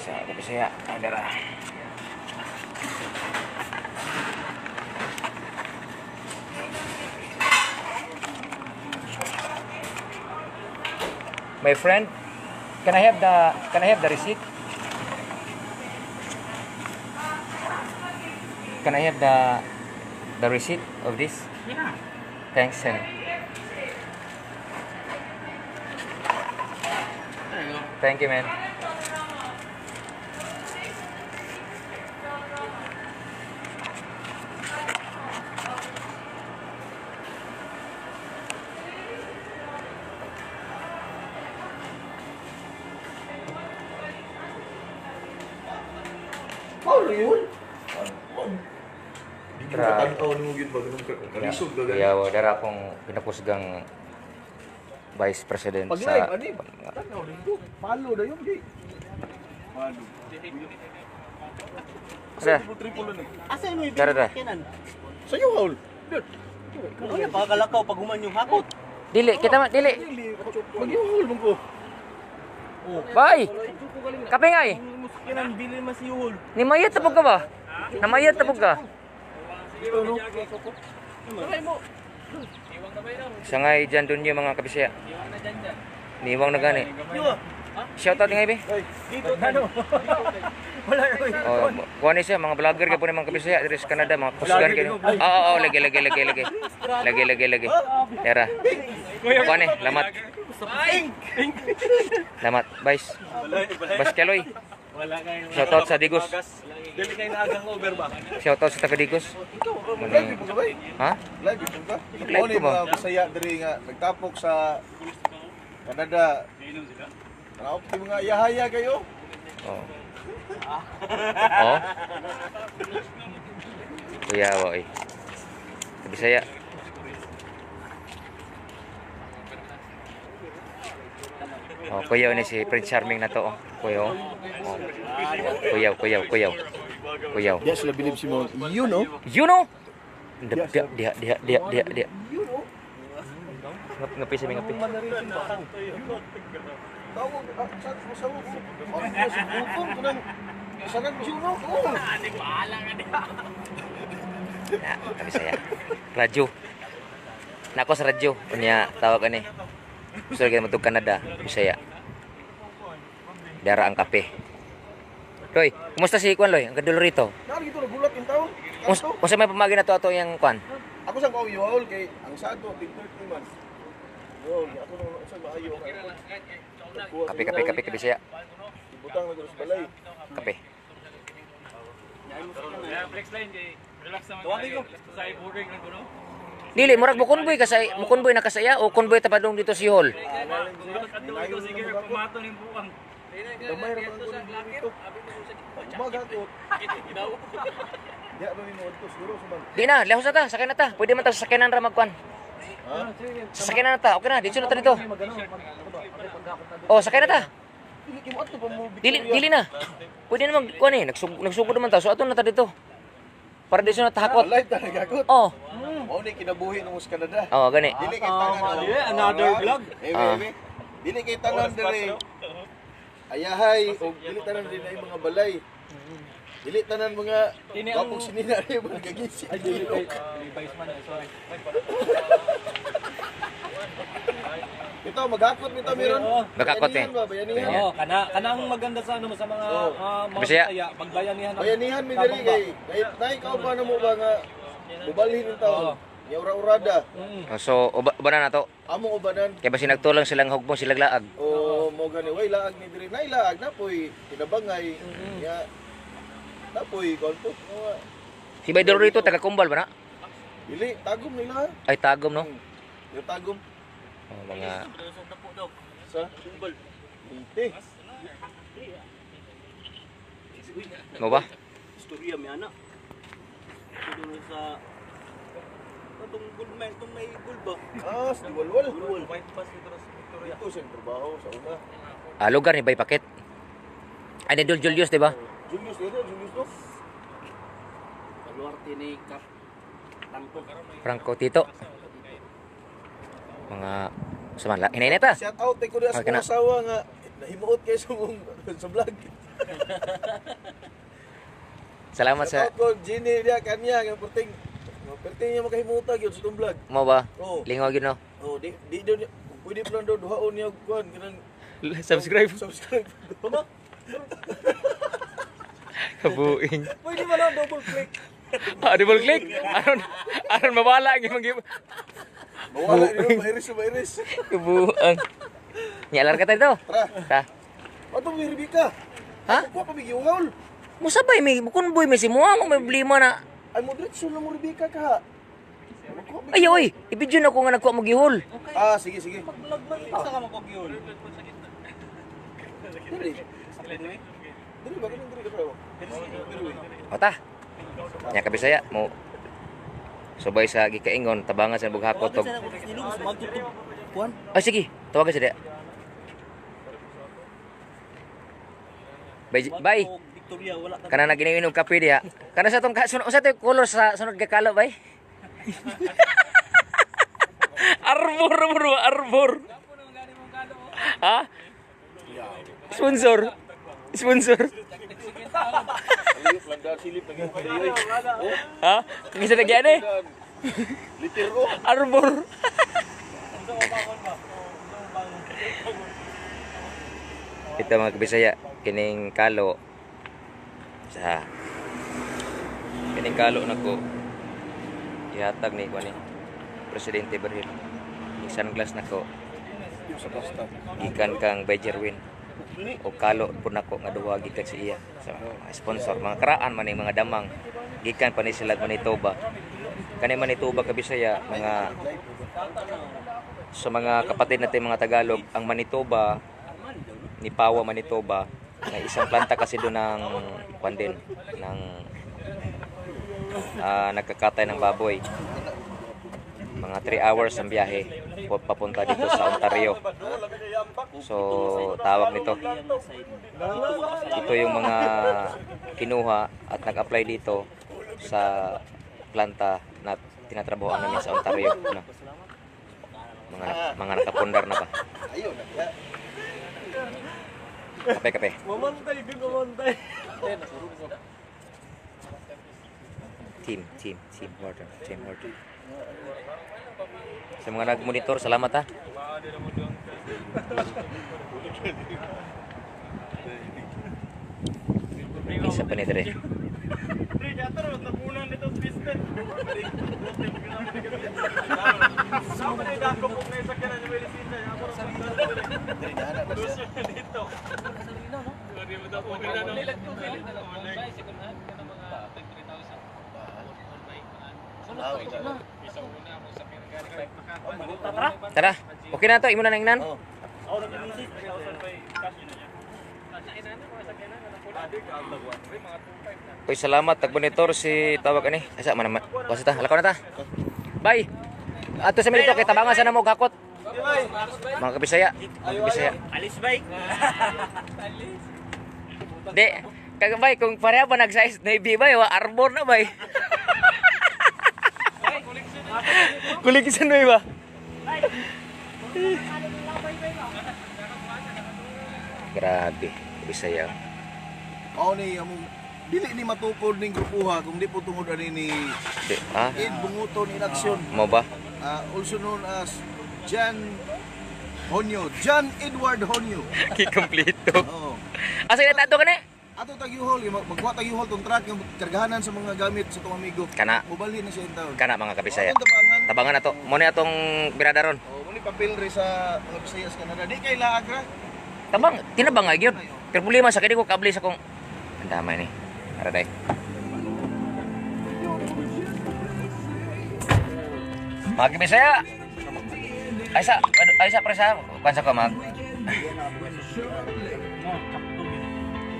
Kabisaya, adara. My friend, can I have the receipt? Can I have the receipt of this? Yeah. Thanks, and There you go. thank you, man. Paano yun? Hindi Tra- mo katanaw mo yun ba? Ganun kalisod ba ganun? Kaya dara akong pinapusgang Vice President Pag sa live, ano yun? Tanaw din ko. Palo na yun, di. Palo. Sa Triple na. Asa mo yung Tara, tara. pinakyanan? Sa'yo, Haul. Ano yan, pakakalakaw pag human yung hakot. dili kita man dili. Mag-Haul mo ko. Bye. Kape nga eh. Ang muskinan, bili mas yuhol. Ni mayat tapog ka ba? Namayat tapog ka. Sangay dyan dun yung mga kabisaya. Niwang na gani. Shoutout nga ibe. Dito, ano? Wala na yun. Oh, kuha ni siya mga vlogger ka po ng mga kabisaya diri sa Canada, mga kusgan kayo. Oo, lagi. Lagi. Era. Kuha ni, lamat. Lamat, Vice. Vice Keloy. Wala kayo. Shoutout sa Digos. Dili kayo naagang over ba? Shoutout sa taga Digos. Live mo ka ba? Ha? Live mo ka? Live Live ko ba? mga Bisaya diri nga nagtapok sa Canada. Ang mga yahaya kayo. Oh. Oh. Kuya boy. Bisaya. Oh, kuyaw ni si Prince Charming na to. Oh. Kuyaw. Oh. Kuyaw. Dia sila bilib si mo. You know. You know? Dia. You know. Ngapi sa ngapi. Tawag sa bukong ko nang sanag juno ko. Ya, Bisaya. Radyo. Nako sa radyo. Unya tawag ani. Gusto kita matug Canada, Bisaya. Dara ang kape. Loy, kumusta si Kwan Loy? Ang kadulo rito. Nari gito nagulat in taon. Unsa may pamagi na to ato yang Kwan? Ako sang ko Haul kay ang sa ato tig 30 man. Yo, ako nang sa maayo Kape Bisaya. Ibutang na sa balay. Kape. Dili murag mo convoy ka sa mo convoy na kasaya o convoy tapadong dito si Hall. Gamay ra man ko dito. Magatot. Ya ba mi mo dito siguro sa man. Di na, lehos na ta, sakay na ta. Pwede man ta sa sakyanan ra magkwan. Ha? Sasakyan na ta. Okay na, dito na ta dito. Oh, sakay na ta. Dili kimo ato pa mo. Dili na. Pwede naman kuan eh, nagsugod naman ta. So ato na ta dito. Para di na tahakot. Live ta nagagot. Oh. Mao ni kinabuhi ng Canada. Oh, gani. Dili kay tanan. another vlog. Dili kay tanan dire. Ayahay o dili tanan din ay mga balay. Dili tanan mga wapong sininari ba nagagisi. Ay dili kay sorry. Ito maghakot nito meron. Maghakot, eh. Bayanihan. Kanang maganda sa ano sa mga mga Bisaya. Bisaya, pagbayanihan ng Bayanihan mi diri kay nay kauban na mo ba nga mubalhin ng taon. Ni ura-urada. So, ubanan na to. Among ubanan Kaya basi nagtulang silang hugpong silang laag. o mo gani way laag ni diri nay laag na poy tinabangay. Ya napoy konto. Si Baydor rito, taga Kumbal ba na? Dili tagom nila. Ay, Tagum, no? Yung tagom Oh, mga... sa Kumbal. Inte. Mo ba? Istorya may anak. Ito na sa itong gulmen, itong may gulba. Ah, si Walwal. White pass dito sa Victoria. Ito siyang trabaho sa una. Lugar ni Bay Pakit. Ay, ni Julius, di ba? Julius no? Kaluarte ni Kap Tanto. Franco Tito. Mga... Sumala. Hinayin ta. Shout out ko na sa Okay na. mga asawa nga nahimuot kayo sa vlog. Salamat Shout sa... out ko Jenny dia kanya nga perting niya makahimuta gyud sa tong vlog. Mo ba? Oh. Lingog yun, no? Oh, di pwede pa lang daw duhaon niya kuan kanang Subscribe. subscribe. Kabuing. Pwede mo lang double click. Double click? Aron mabala ang imong give. Mawala ni virus. Kabuang. Nyalar ka tayo. Tara. Ta. Ato mi Rebecca. Ha? Ko pa bigihol. Musabay may kunboy may simuha mo may problema na. Ay mo diretso na mo Rebecca ka. Ay oy, ibidyo na ko nga nagkuha mo gihol. Ah, sige. Basta ka mapag-yun. Dili. Dili ba kanang dili ka bro? Dili. Ota. Nya kabisaya mo subay sa gikaingon tabangan sa bughakot og. Kuan? Ay sige, tawagan sa dia. Bye. Victoria, wala ka. Kana na giniinom kape diha. Kana sa tong sunod sa to color sa sunod ka kalo bay. Arbor. Ha? Sponsor. Alip landar silip lagi kayoy. Ha? Ngisa lagi ani? Liter o. Arbor. Ito mga kabisaya, kining kalo nako ihatag ni kuani Presidente Berhil. Yung sunglass nako Sa basta. gikan kang Bejerwin o kalo pud nako nga duha gikan sa iya sa mga sponsor mga karaan man mga damang gikan pa ni sila Manitoba kani Manitoba kabisaya mga sa mga kapatid natin mga Tagalog ang Manitoba ni Pawa Manitoba na isang planta kasi doon ng pandin ng nagkakatay ng baboy mga 3 hours ang biyahe papunta dito sa Ontario. So tawag nito ito yung mga kinuha at nag-apply dito sa planta na tinatrabahoan namin sa Ontario, no? Mga nakapundar na ba? Ayun na. Kape. Mamantay. Team order. Sa mga nag-monitor, salamat ha. Isa pa ni Dre. Tara, okay na to, imo na nang inan. Oy, salamat tag-monitor si tawag ani. Asa man naman. Basta ta, halakaw na ta. Bye. Ato sa minito kay tabangan sana mo gakot. Mga kabisaya. Alis bike. Di, kagabay kung pareha ba nag-size na ibibay, wa arbor na bay. Kulikisan mo ba? Grabe, Bisaya. Mao ni among dili ni matukod ning grupuha kung di po tungod ani ni Ah, Ed Bunguton in action. mo ba? Also known as John Edward Honyo. Kikompleto. Oo. Asa na tato ka ni? Ato tag-yuhol, magkuha tag-yuhol tong truck yung kargahanan sa mga gamit sa tong amigo. Kana. Mubalhin na siya in town. Kana mga kabisaya. Ang tabangan. Tabangan na to. Mo ni atong birada ron. Muni papel rin sa mga Bisayas Canada. Di kay laag ra. Tabang, tinabang nga gyud. Pero problema sa kini ko kabli sa kong ang damay ni. Ara day. Mga kabisaya. Ay sa presa, kansa ka mag.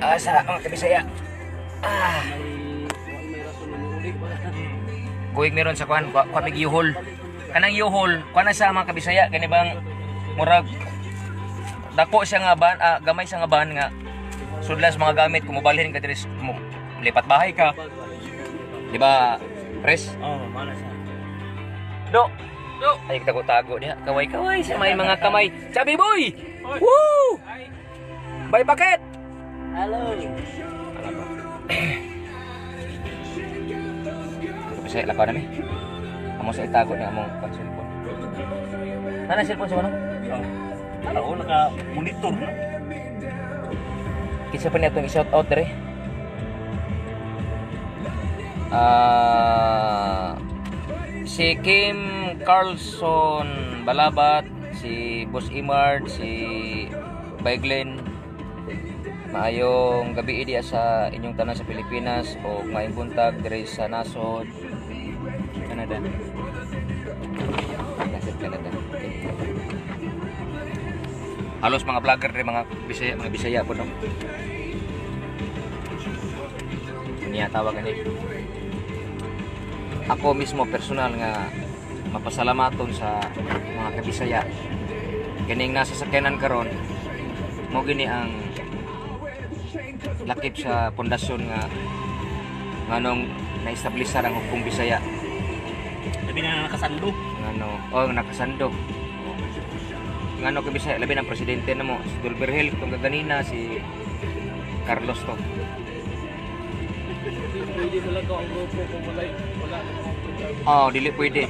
Asa mga kabisaya. May rason na uli ba? Kuig meron sa kuan, kuan mig yuhol. Kanang yuhol, kuan na sa mga kabisaya kani bang murag dako siya nga ban, gamay siya nga ban nga sudlas mga gamit kumubalhin ka diri lipat bahay ka. Di ba, Pres? Mana siya. Do. Ay tago-tago diha. Kaway-kaway sa may mga kamay. Sabi boy. Woo! Bay paket. Hello. Bisa lakaw na mi. Amo sa itago ni among cellphone. Nana cellphone sa mana? Ako naka-monitor na. Kinsa pa niya itong i-shout out dere? Si Kim Carlson Balabat, si Boss Imard, si Baiglen. Maayong gabi idi sa inyong tanan sa Pilipinas o maayong buntag diri sa nasod Canada. Nasod Canada. Okay. Halos mga vlogger rin mga Bisaya po no. Niya tawagan ni. Ako mismo personal nga mapasalamaton sa mga kabisaya. Kining nasa sakyanan karon mo gini ang lakip sa pundasyon nga nganong na-establishar ang hukom Bisaya. Sabi na nakasando. Nakasando. Ngano ka Bisaya, labi ng presidente na mo, si Dulberhel, itong gaganina, si Carlos to. Pwede talaga ang grupo kung wala. Dili pwede.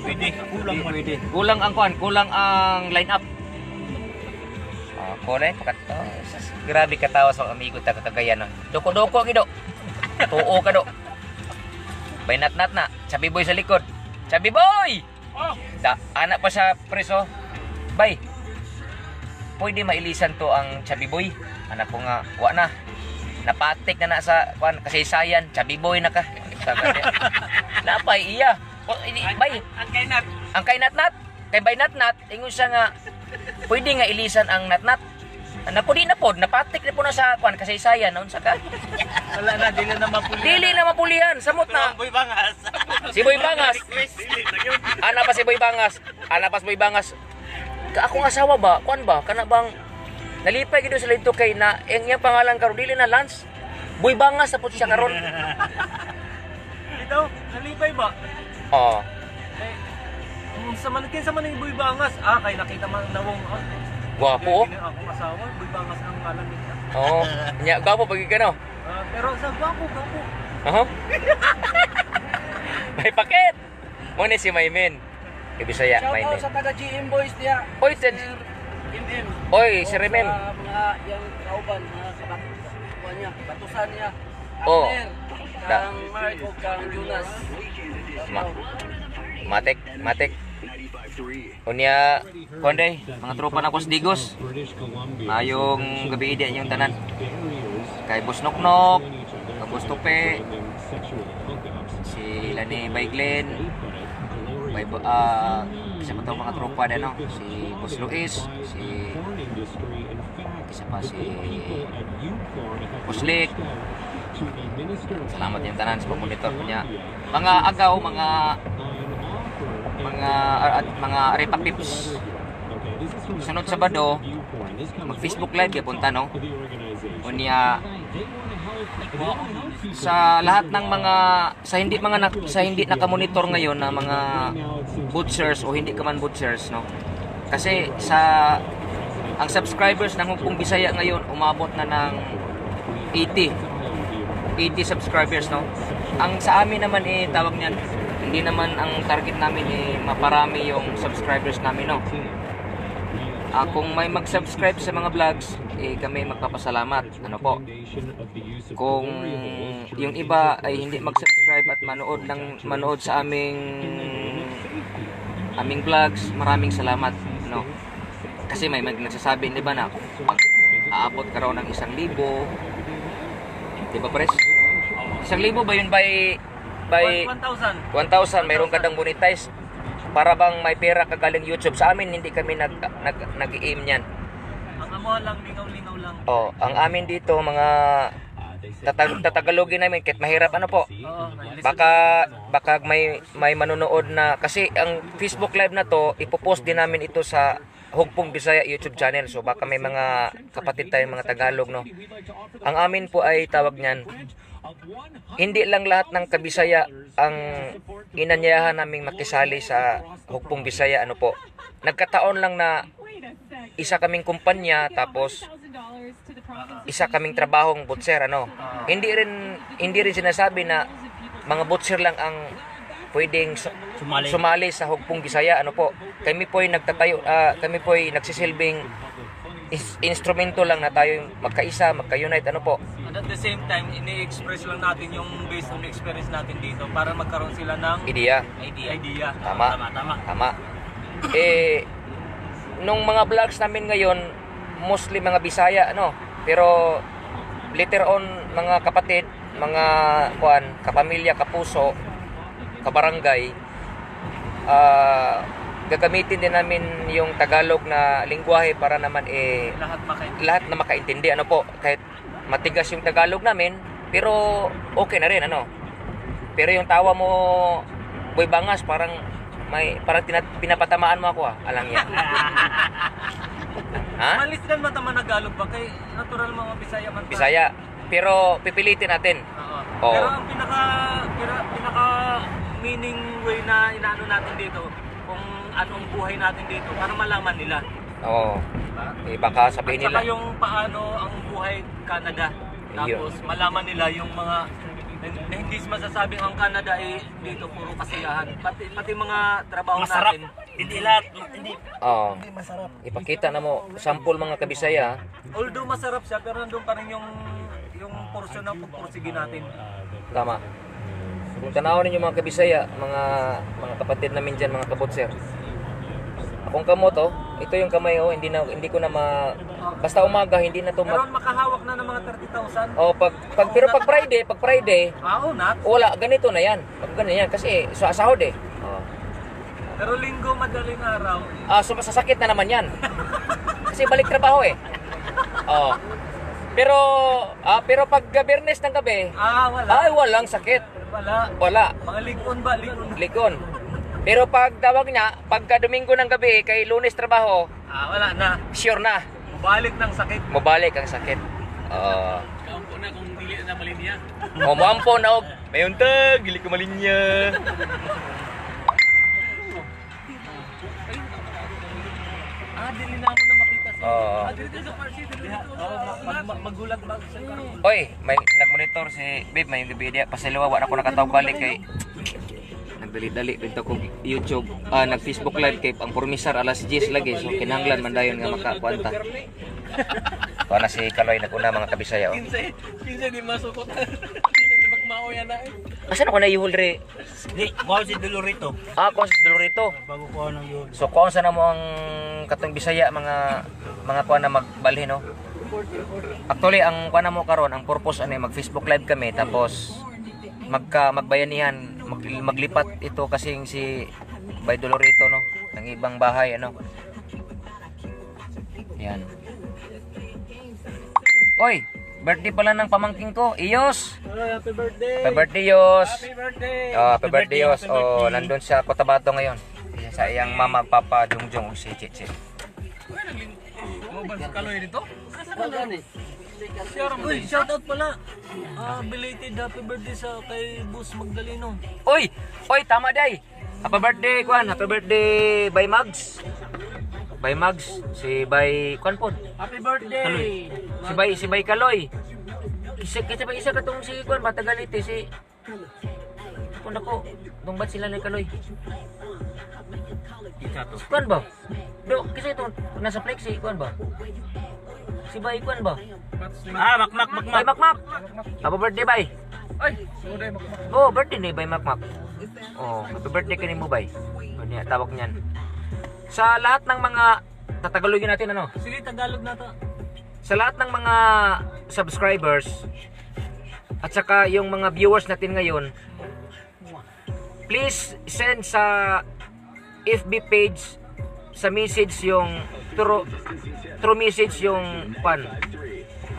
Kulang man. Pwede. Kulang ang kuan, kulang ang line-up. Kore, grabe katawa sa amigo ta Cagayan. Doko-doko gido. Tuo ka do. Bay nat-nat na. Chabi boy sa likod. Chabi boy! Anak pa sa preso. Bay. Pwede mailisan to ang Chabi boy. Anak ko nga, wa na. Napatik na sa kuan kasaysayan. Chabi boy na ka. Napay iya. Bay. Ang kay nat-nat. Kay bay nat-nat, ingon siya nga pwede nga ilisan ang nat-nat. Napo di na pod, napatik na po na sa kuan kasaysayan naun sa ka. Wala na, dili na mapulihan. Dili na mapulihan, samot na. Boy Bangas. Si Boy Bangas. Ana pa si Boy Bangas. Ako nga asawa ba? Kuan ba? Kana bang nalipay gid sa lidto kay na ang iyang pangalan karon dili na Lance. Boy Bangas sa pud siya karon. Ito, nalipay ba? Oh. Sa man yung Boy Bangas, kay nakita man nawong Gwapo. akong asawa, Boy Bangas ang kalan niya. Oh. Nya gwapo pagi ka no. Pero sa gwapo. May paket. Mo ni si Maymen. Kay Bisaya, Shout out Maymen. sa taga GM Boys diya. Oy, MM. si Remem. Sa mga yang kauban, mga kabatusan niya, batusan niya. Oh. Abner, kang Mark o kang Jonas. Matek. Unya, konday, mga tropa na Kos Digos. Mayong gabi idi yung tanan. Kay Boss Noknok, kay Boss Tupe, si Lani Baiglen, isa pa mga tropa din no, si Boss Luis, isa pa si Boss Lick. Salamat yung tanan sa pagmonitor niya. Mga agaw, mga repack tips. sunod Sabado mag Facebook live ya punta no. Unya sa lahat ng mga sa hindi nakamonitor ngayon na mga butchers o hindi ka man butchers no. Kasi ang subscribers ng Hugpong Bisaya ngayon umabot na ng 80 subscribers no. Ang sa amin naman tawag niyan, hindi naman ang target namin maparami yung subscribers namin no. Kung may mag-subscribe sa mga vlogs, kami magpapasalamat. Ano po? Kung yung iba ay hindi mag-subscribe at manood sa aming vlogs, maraming salamat. No? Kasi may nagsasabi, di ba na, pag aabot ka raw ng 1,000, di ba pres? 1,000 ba yun by 1,000, mayroon ka dang monetize. Para bang may pera ka galing YouTube. Sa amin hindi kami nag-aim niyan. Ang amo lang, lingaw-lingaw lang. Ang amin dito mga tatagalogin namin kahit mahirap ano po. Baka may manonood na kasi ang Facebook live na to ipopost din namin ito sa Hugpong Bisaya YouTube channel. So baka may mga kapatid tayong mga Tagalog no. Ang amin po ay tawag niyan, hindi lang lahat ng kabisaya ang inanyayahan naming makisali sa Hugpong Bisaya ano po. Nagkataon lang na isa kaming kumpanya tapos isa kaming trabahong butcher ano. Hindi rin sinasabi na mga butcher lang ang pwedeng sumali sa Hugpong Bisaya ano po. Kami po ay nagsisilbing instrumento lang na tayo magkaisa, magka-unite ano po. And at the same time, ini-express lang natin yung based on experience natin dito para magkaroon sila ng Idea. Tama. Nung mga vlogs namin ngayon, mostly mga Bisaya ano, pero later on mga kapatid, mga kapamilya, kapuso, kabarangay, gagamitin din namin yung Tagalog na lingwahe para naman lahat na makaintindi ano po. Kahit matigas yung Tagalog namin, pero okay na rin ano. Pero yung tawa mo Boy Bangas parang pinapatamaan mo ako alang yan. Ha? Malis din matama Tagalog ba kay natural mga Bisaya man. Bisaya, pero pipilitin natin. Oo. Pero ang pinaka meaning way na inaano natin dito kung anong buhay natin dito para malaman nila. Oo. Baka sabihin At saka nila yung paano ang buhay Canada. Tapos malaman nila yung mga hindi masasabing ang Canada ay dito puro kasiyahan. Pati mga trabaho Masarap. natin. Hindi lahat. Hindi. hindi masarap. Ipakita na mo sample mga kabisaya. Although masarap siya pero nandun pa rin yung portion ng pagpursige natin. Tama. Kung tanawin ninyo mga kabisaya, mga kapatid namin diyan, mga kabutser. Akong kamot ito yung kamay hindi ko na basta umaga hindi na to Pero makahawak na ng mga 30,000. pero pag Friday, Not. wala ganito na yan. Pag ganito yan kasi sahod Pero linggo madaling araw. Sasakit na naman yan. Kasi balik trabaho pero pag Biyernes ng gabi, Wala. ay walang sakit. Wala. Mga ligon ba? Ligon. Pero pag tawag niya, pagka Domingo ng gabi, kay Lunes trabaho, Wala na. sure na. Balik ng sakit. Mabalik ang sakit. Kaampo na kung dili na malinya. Muampo na may untag, gili ko malinya. Dili na mo na makita siya. Dili sa parsi, dili Magulat ba siya karon? Oy, may nagmonitor si Babe, may gabi dia pasalawa wa na ko nakatawag balik kay nagdali-dali pinto ko YouTube, nag-Facebook live kay ang pormisar alas 10 lagi, so kinahanglan man dayon nga makakuanta. Wala si Kaloy naguna mga kabisaya. Kinsa di masukot. Di magmao yan na Asa na ko na ihul re? Di, wow si Dolorito. Ko si Dolorito. Bago ko ano yun. So kung sa na mo ang katong Bisaya mga kuan na magbalhin no. Actually ang kuan na mo karon ang purpose mag Facebook live kami tapos magbayanihan maglipat ito kasing si Bay Dolorito no ng ibang bahay ano. Yan. Oy, birthday pala ng pamangking ko, Iyos. Happy birthday. Happy birthday, Iyos. Happy birthday. Happy birthday, Iyos. Nandun sa Cotabato ngayon. Sa iyang mama, papa, Jungjung, si Chichi. Uy, shoutout pala. Belated happy birthday sa kay Boss Magdaleno. Oy, tama day. Happy birthday, Kwan. Happy birthday, Bay Mags. Bay Mags, si Bay Kwan pod. Happy birthday! Si Bay Kaloy. Isa katong si Kwan Batagalite si Kung ako, dong ba't sila ni Kaloy? Si Kwan ba? Do, kasi ito nasa flex si Kwan ba? Si Bay Kwan ba? Bay Makmak. Happy birthday, Bay. Oh, birthday ni Bay Makmak. Oh, happy birthday ka ni mo, Bay. O niya, tawag niyan. Sa lahat ng mga tatagalogin natin ano? Sige, Tagalog na to. Sa lahat ng mga subscribers at saka yung mga viewers natin ngayon, please send sa FB page sa message yung through message yung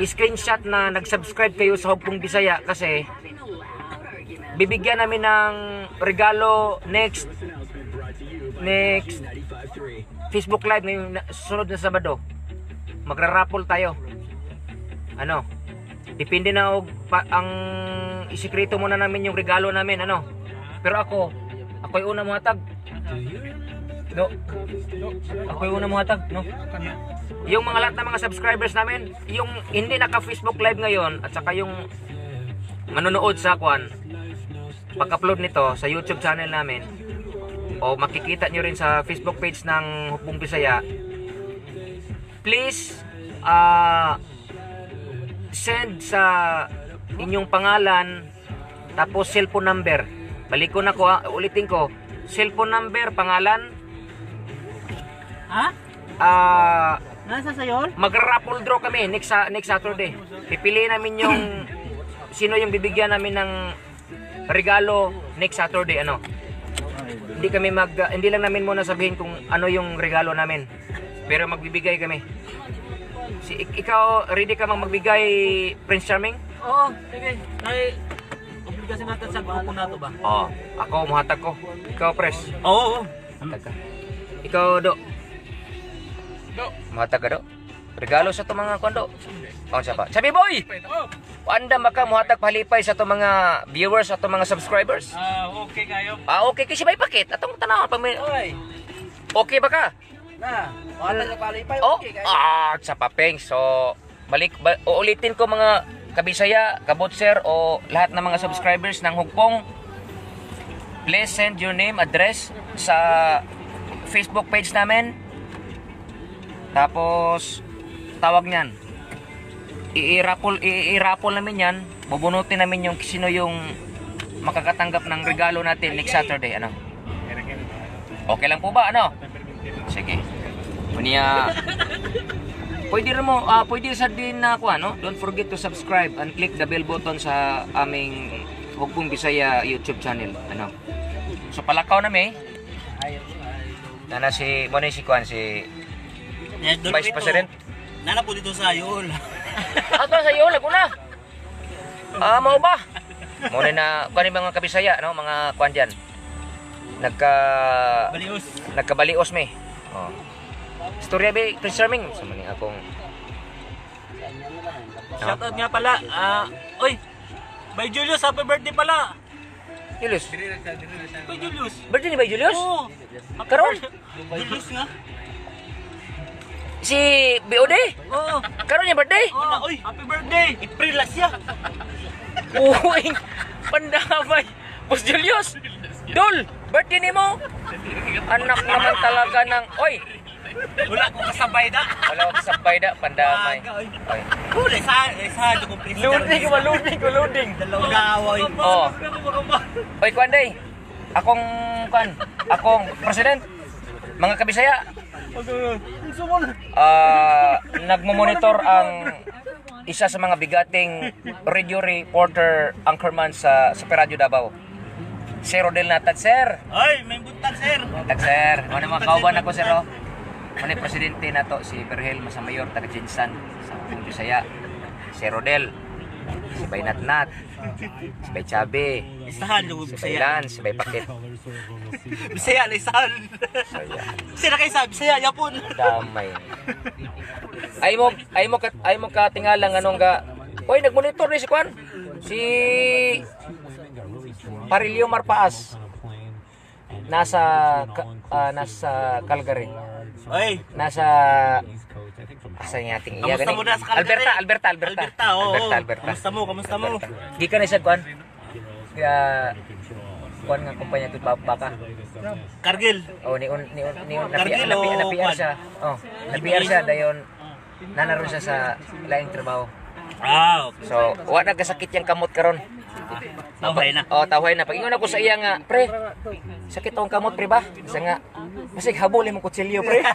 screenshot na nag-subscribe kayo sa Hugpong Bisaya kasi bibigyan namin ng regalo next Facebook Live ngayong susunod na Sabado. Magra-raffle tayo. Ano? Depende na ang isikreto muna namin yung regalo namin, ano? Pero ako yung una muhatag. No. Ako yung una muhatag, no? Yung mga lahat ng mga subscribers namin, yung hindi naka-Facebook Live ngayon at saka yung manonood sa Kwan, pag-upload nito sa YouTube channel namin o makikita nyo rin sa Facebook page ng Hugpong Bisaya, please send sa inyong pangalan tapos cellphone number. Balik ko na ko, ulitin ko. Cellphone number, pangalan. Nasa sayo? Magra-raffle draw kami next Saturday. Pipiliin namin yung sino yung bibigyan namin ng regalo next Saturday, ano. Hindi lang namin muna sabihin kung ano yung regalo namin. Pero magbibigay kami. Ikaw, ready ka magbigay, Prince Charming? Oo, sige. Ay, obligasyon natin sa grupo na to ba? Oo, ako muhatag ko. Ikaw, Pres. Oo. Muhatag ka. Ikaw, Do. Muhatag ka, Do. Regalo sa to mga kondo. Siya pa. Sabi, boy! Anda maka muhatag palipay sa to mga viewers, sa to mga subscribers? Okay kayo. Okay kasi may pakit. Atong tanaw pag may... Okay ba ka? Wala na palipay, Oh, okay kayo. sa papeng. So, uulitin ko mga kabisaya, kabotser o lahat ng mga subscribers ng Hugpong. Please send your name, address sa Facebook page namin. Tapos tawag niyan. I-raffle namin yan. Bubunutin namin yung sino yung makakatanggap ng regalo natin next Saturday, ano? Okay lang po ba, ano? Sige. Unya, pwede sa din na ako, ano? Don't forget to subscribe and click the bell button sa aming Hugpong Bisaya YouTube channel, ano? So palakaw na may. Nana si Vice President. Nana po dito sa Ayol. Ato sa iyo, laguna. Mau ba? Muna na kuan mga kabisaya, no, mga kuan diyan. Nagkabalios me. Oh. Storya be preserving sa mani akong Shoutout nga pala. Oy, by Julius, happy birthday pala. Julius. By Julius. Birthday ni ba Julius? Oo. Karon? Julius nga. Si BOD? Oo. Karon yung birthday? Oh, oy, happy birthday. April last ya. Uy, pandamay. Boss Julius. Dol, birthday ni mo. Anak naman talaga ng... Oy, Wala ko kasabay da. wala ko sabay da, pandamay. Oy. Wala sa ko Loading. Dalawang gaway. Oh. Oy, kuan day. Akong president. Mga kabisaya. Nagmo-monitor ang isa sa mga bigating radio reporter anchorman sa Radyo Davao. Si Rodel Natad, sir. Ay, may buntag sir. Natad, sir. Ano mga kauban ako, sir, oh. Ano presidente na to, si Berhel Masamayor, taga Jinsan, sa Hugpong Bisaya. Si Rodel. si Bay Natnat, si Bay Chabe, Listahan yung si Bay Bisaya. Lance, si Bay Pakit. Bisaya, listahan. So, yeah. Sino kayo sa Bisaya, yapon. Damay. Ay mo ka tingalang anong ga. Oy, nagmonitor ni si Kwan. Si Parilio Marpaas. Nasa Calgary. Oy, Nasa asa nga ating iya kamusta gani? mo na sa Calgary? Alberta. oo. Alberta. Kamusta mo? Di ka na sa Kwan. Kaya Kwan nga kumpanya ito baka. Kargil. Oh, ni Kargil o na-PR Kwan? siya. Oh, na-PR siya dayon nanaroon siya sa laing trabaho. Ah, okay. So, wa na kasakit yang kamot karon. Tawhay na. Oh, tawhay na. Pag-ingon ako sa iya nga, pre, sakit ang kamot, pre ba? Isa nga, masig habulin mo kutsilyo, pre.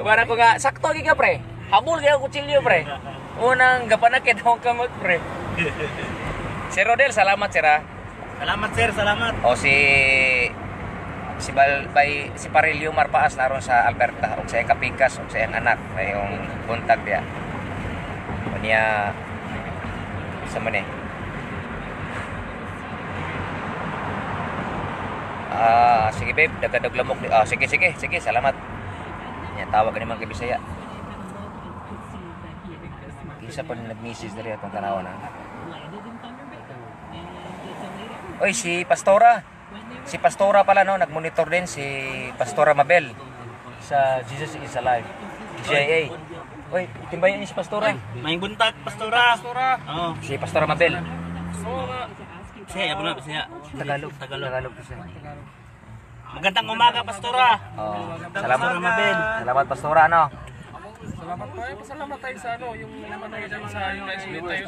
Para ko nga, sakto ka, pre. Habol ka kutsilyo, pre. Unang gapanakit ang kamot, pre. Si Rodel, salamat, sir, ha? Salamat sir, salamat. O si Parilio Marpaas naroon sa Alberta o sa iyang kapikas o sa iyang anak na yung buntag niya. O niya sa man sige babe, dagdag lamok. Sige, salamat. Niya tawag ka naman kay Bisaya. Isa pa nag-message na rin atong tanaw na. Oy, si Pastora pala no, nagmonitor din si Pastora Mabel sa Jesus is Alive. GIA. Oy, timbayan niya si Pastora. May buntag, Pastora. Oo. Si Pastora Mabel. Bisaya, yapon na, Bisaya. Tagalog po siya. Magandang umaga, Pastora. Oh, Pastora salamat Mabel. Salamat Pastora no. Salamat tayo sa ano, yung naman tayo dyan sa yung na-explain tayo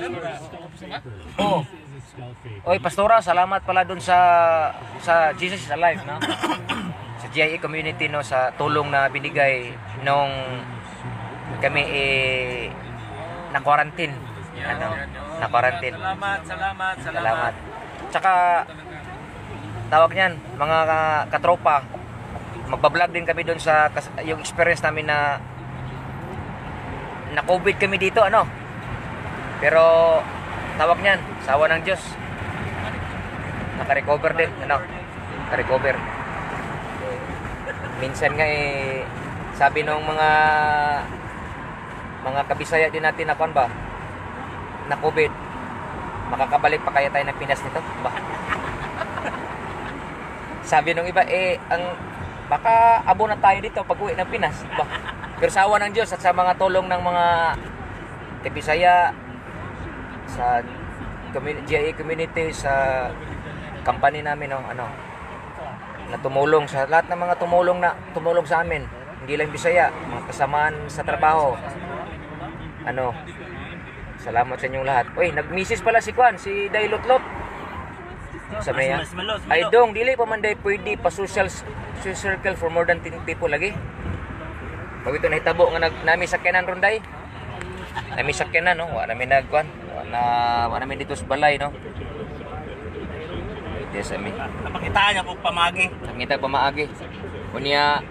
sa Oh. Oy, Pastora, salamat pala dun sa Jesus is Alive, no? Sa GIA community, no, sa tulong na binigay nung kami na-quarantine. Na-quarantine. Salamat. Tsaka, tawag niyan, mga katropa, magbablog din kami dun sa yung experience namin na COVID kami dito, ano? Pero tawag niyan, sawa ng Diyos. Naka-recover din, ano? Naka-recover. Minsan nga sabi nung mga kabisaya din natin na kon ba? Na COVID. Makakabalik pa kaya tayo ng Pinas nito? Ba? Sabi nung iba baka abo na tayo dito pag-uwi ng Pinas, ba? Pero sa awa ng Diyos at sa mga tulong ng mga Bisaya sa GIA community, sa company namin, no, na tumulong sa lahat ng mga tumulong sa amin, hindi lang Bisaya, mga kasamaan sa trabaho, salamat sa inyong lahat. Uy, nag-message pala si Kwan, si Dailotlot sa Maya. Ay dong, dili pa man day pwede pa social circle for more than 10 people lagi. Pag ito nahitabo nga nami sakyanan ron day. Nami sakyanan, no? Wa namin nagkuan. Wa namin dito sa balay, no? Yes, ami. Napakitaan niya po pamagi. Nakita pamaagi. Unya,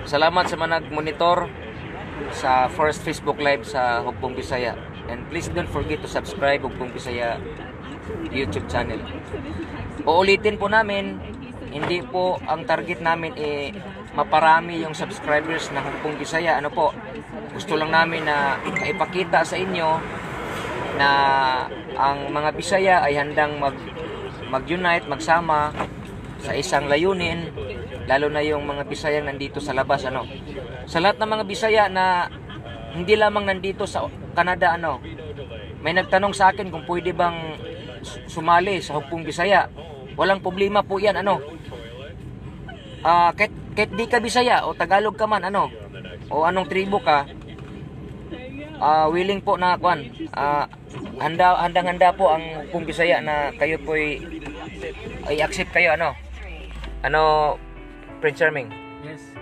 salamat sa mga nag-monitor sa first Facebook Live sa Hugpong Bisaya. And please don't forget to subscribe Hugpong Bisaya YouTube channel. Uulitin po namin, hindi po ang target namin maparami yung subscribers ng Hugpong Bisaya. Gusto lang namin na ipakita sa inyo na ang mga Bisaya ay handang mag-unite, magsama sa isang layunin, lalo na yung mga Bisayang nandito sa labas, Sa lahat ng mga Bisaya na hindi lamang nandito sa Canada, may nagtanong sa akin kung pwede bang sumali sa Hugpong Bisaya. Walang problema po yan, kahit di ka Bisaya o Tagalog ka man, o anong tribo ka, willing po na handang-handa po ang Hugpong Bisaya na kayo po ay accept kayo, Prince Charming. Yes.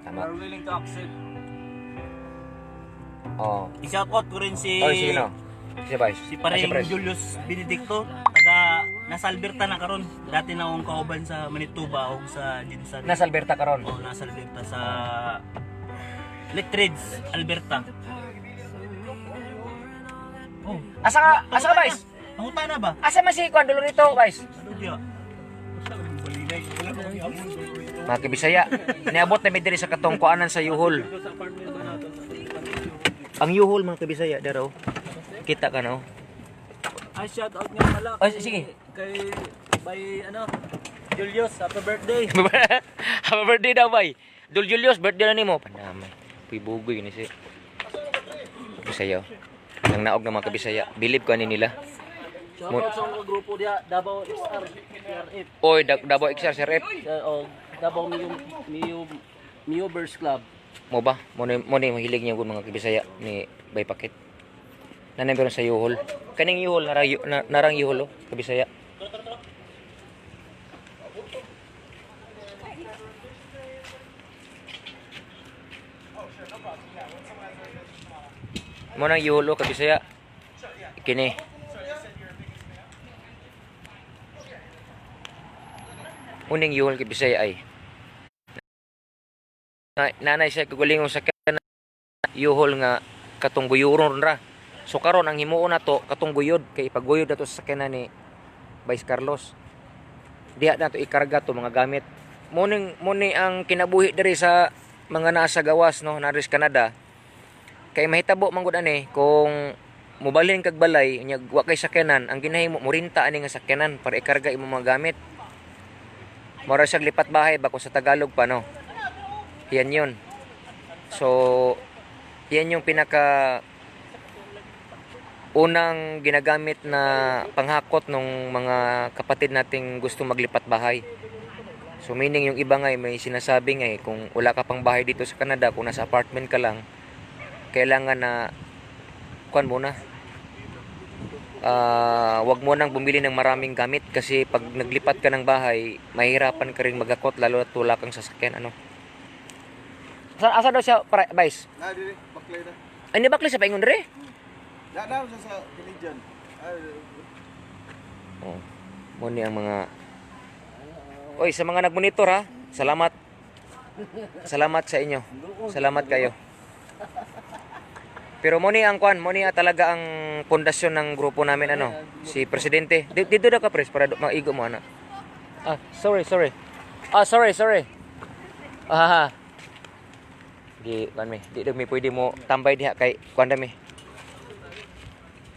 Tama. We're willing to accept. Oh. I-shoutout ko rin si Sige, no. Si Vice. si paring Pres. Julius Benedicto, nasa Alberta na karon. Dati na akong kauban sa Manitoba o sa Jinsan. Nasa Alberta karon. Nasa Alberta sa Lethbridge, Alberta. Oh, Asa ka, Vice? nanguta na ba? Asa man si Kwan Dolorito, Vice? Ano diya? Mga kabisaya, niabot na mi diri sa katong kuanan sa Yuhol. Ang Yuhol mga kabisaya daro. Kita ka no. Ay, shout out nga pala. Oh, sige. Kay, by, Julius, happy birthday. Happy birthday daw, bay. Dul Julius, birthday na nimo. Panamay. Puy bugoy ni si. Kabisaya. Ang naog ng mga kabisaya. Believe ko ani nila. Shout out sa mga grupo diya, Davao XR, CRF, Oy, Davao XR Sir F. o Davao Mio Bears Club. Mo ba? Mo ni mahilig niya gud mga kabisaya ni Bay Pakit. Nanay meron sa Yuhol. Kaning Yuhol narang Yuhol kabisaya. Mo nang Yuhol kabisaya. Kini. Uning Yuhol kabisaya ay. Nanay siya kagulingong sa kana Yuhol nga katong guyuron ra. So karon ang himuon nato katong guyod kay pagguyod nato sa sakyanan ni Vice Carlos. Diha nato ikarga to mga gamit. Muni ang kinabuhi diri sa mga nasa gawas no, naris Canada. Kay mahitabo man gud ani kung mobalhin kag balay nya wa kay sakyanan, ang ginahimo murinta ani nga sakyanan para ikarga imo mga gamit. Mora siya lipat bahay bako sa Tagalog pa no. Yan yun. So yan yung pinaka unang ginagamit na panghakot ng mga kapatid nating gusto maglipat bahay. So meaning yung iba nga may sinasabi nga kung wala ka pang bahay dito sa Canada, kung nasa apartment ka lang, kailangan na kuan muna. Wag mo nang bumili ng maraming gamit kasi pag naglipat ka ng bahay, mahirapan ka rin maghakot lalo na wala kang sasakyan ano. Asa daw siya Vice? Na diri, baklay na. Ay ni bakli sa paingon dere? Na sa Canadian. Oh. Mo ni ang mga Oy, sa mga nagmonitor ha. Salamat. Salamat sa inyo. Salamat kayo. Pero mo ni ang kwan, mo ni talaga ang pundasyon ng grupo namin ano, si presidente. Dito daw ka pres para maigo mo ana. Sorry. Sorry. Ah. Di kan mi. Di mi pwede mo tambay diha kay kwan dami.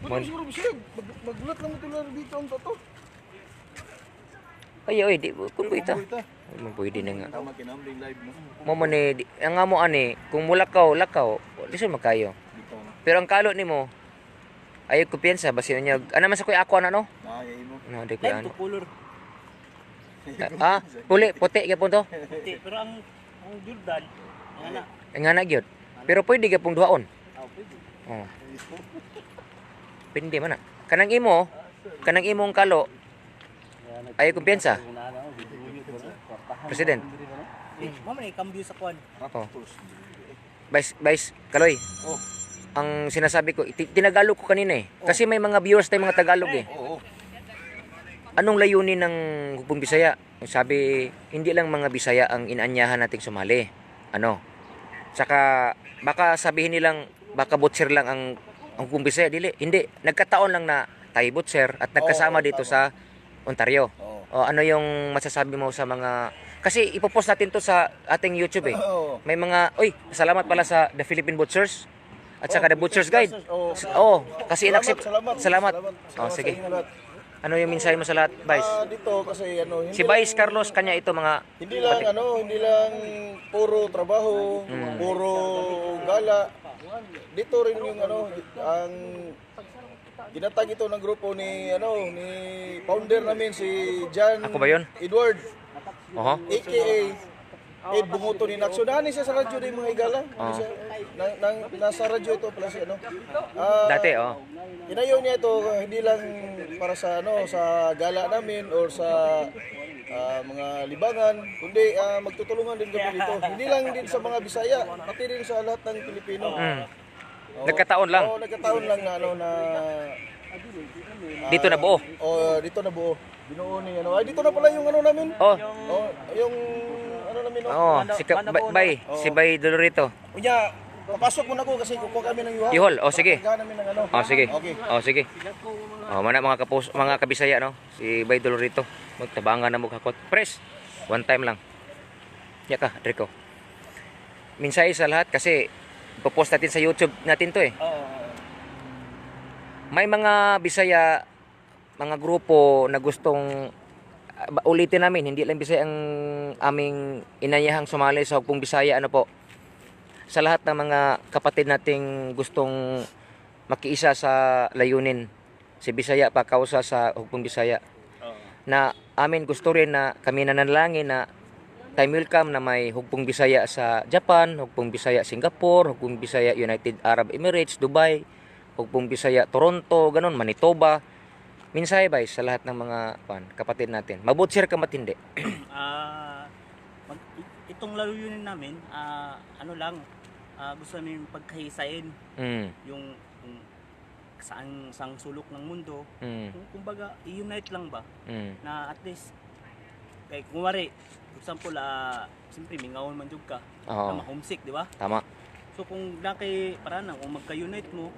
Siguro bisig, magbulat lang ito lang dito ang toto. Oy, di kun ita. Mo pwede na nga. Tama kinamling live mo. Mo ni ang amo ani, kung lakaw, di sa makayo. Dito na. Pero ang kalot nimo ayo ko piensa basin niya. Ano man sa kuy ako na no? Nakayay mo. No, di ko Live ano. to color. Puti gyapon to. Hindi, pero ang Jordan, ana. Nga na gyud. Pero pwede gyapon duhaon. Pwede. Oh. Pindi man na. Kanang imong kalo. Ayo kumpiyansa. President. Mama na cambio sa kwan. Oh. Vice, Kaloy. Oh. Ang sinasabi ko, tinagalog ko kanina eh. Kasi may mga viewers tayong mga Tagalog eh. Oo. Anong layunin ng Hukbong Bisaya? Sabi, hindi lang mga Bisaya ang inanyahan nating sumali. Ano? Saka, baka sabihin nilang, baka butcher lang ang Hukbong Bisaya. Hindi. Nagkataon lang na tayo butcher at nagkasama dito sa Ontario. O, ano yung masasabi mo sa mga... Kasi ipopost natin to sa ating YouTube eh. Oo. May mga... Salamat pala sa The Philippine Butchers. At saka The Butcher's Guide. Oo. Kasi inaccept. Salamat. Salamat. Salamat Sige. sa inyo lahat. Ano yung mensahe mo sa lahat, Vice? Dito kasi hindi Si Vice Carlos, kanya ito mga... hindi lang puro trabaho, puro gala. Dito rin yung ang ginatag ito ng grupo ni founder namin si John Ako ba yun? Edward Oho. aka Ed Bunguto ni Naksyonan siya sa radyo din mga igala. Siya, nasa radyo ito pala si Dati, Inayaw niya ito hindi lang para sa sa gala namin or sa mga libangan, kundi magtutulungan din kami dito. Hindi lang din sa mga Bisaya, pati din sa lahat ng Pilipino. Nagkataon lang. Oo, nagkataon lang na na Dito na buo. dito na buo. Binuo ni Ay, dito na pala yung namin. Yung namin Si Bay Dolorito. Unya, Papasok muna ko kasi kukuha kami ng yuha. Ihol, o sige. Kukuha namin ng ano. O sige. Okay. O sige. O mana mga kabisaya no. Si Bay Dolorito. Magtabangan na mo kakot. Press. One time lang. Ya ka, Rico. Minsay sa lahat kasi ipopost natin sa YouTube natin to eh. May mga Bisaya, mga grupo na gustong ulitin namin, hindi lang Bisaya ang aming inanyahang sumali sa Hugpong Bisaya, ano po. Sa lahat ng mga kapatid nating gustong makiisa sa layunin, si Bisaya pa kausa sa Hugpong Bisaya. Na amin gusto rin na kami nanalangin na time will come na may Hugpong Bisaya sa Japan, Hugpong Bisaya Singapore, Hugpong Bisaya United Arab Emirates, Dubai, Hugpong Bisaya Toronto, ganun, Manitoba. Minsay ba sa lahat ng mga kapatid natin. Mabutsir ka matindi. Itong layunin namin, ano lang, gusto namin pagkahisayin yung saang sulok ng mundo. Kumbaga, i-unite lang ba? Na at least, kay kumari, for example, siyempre, mingaon man jud ka, na ma-homesick, di ba? Tama. So kung nakay, para na, kung magka-unite mo,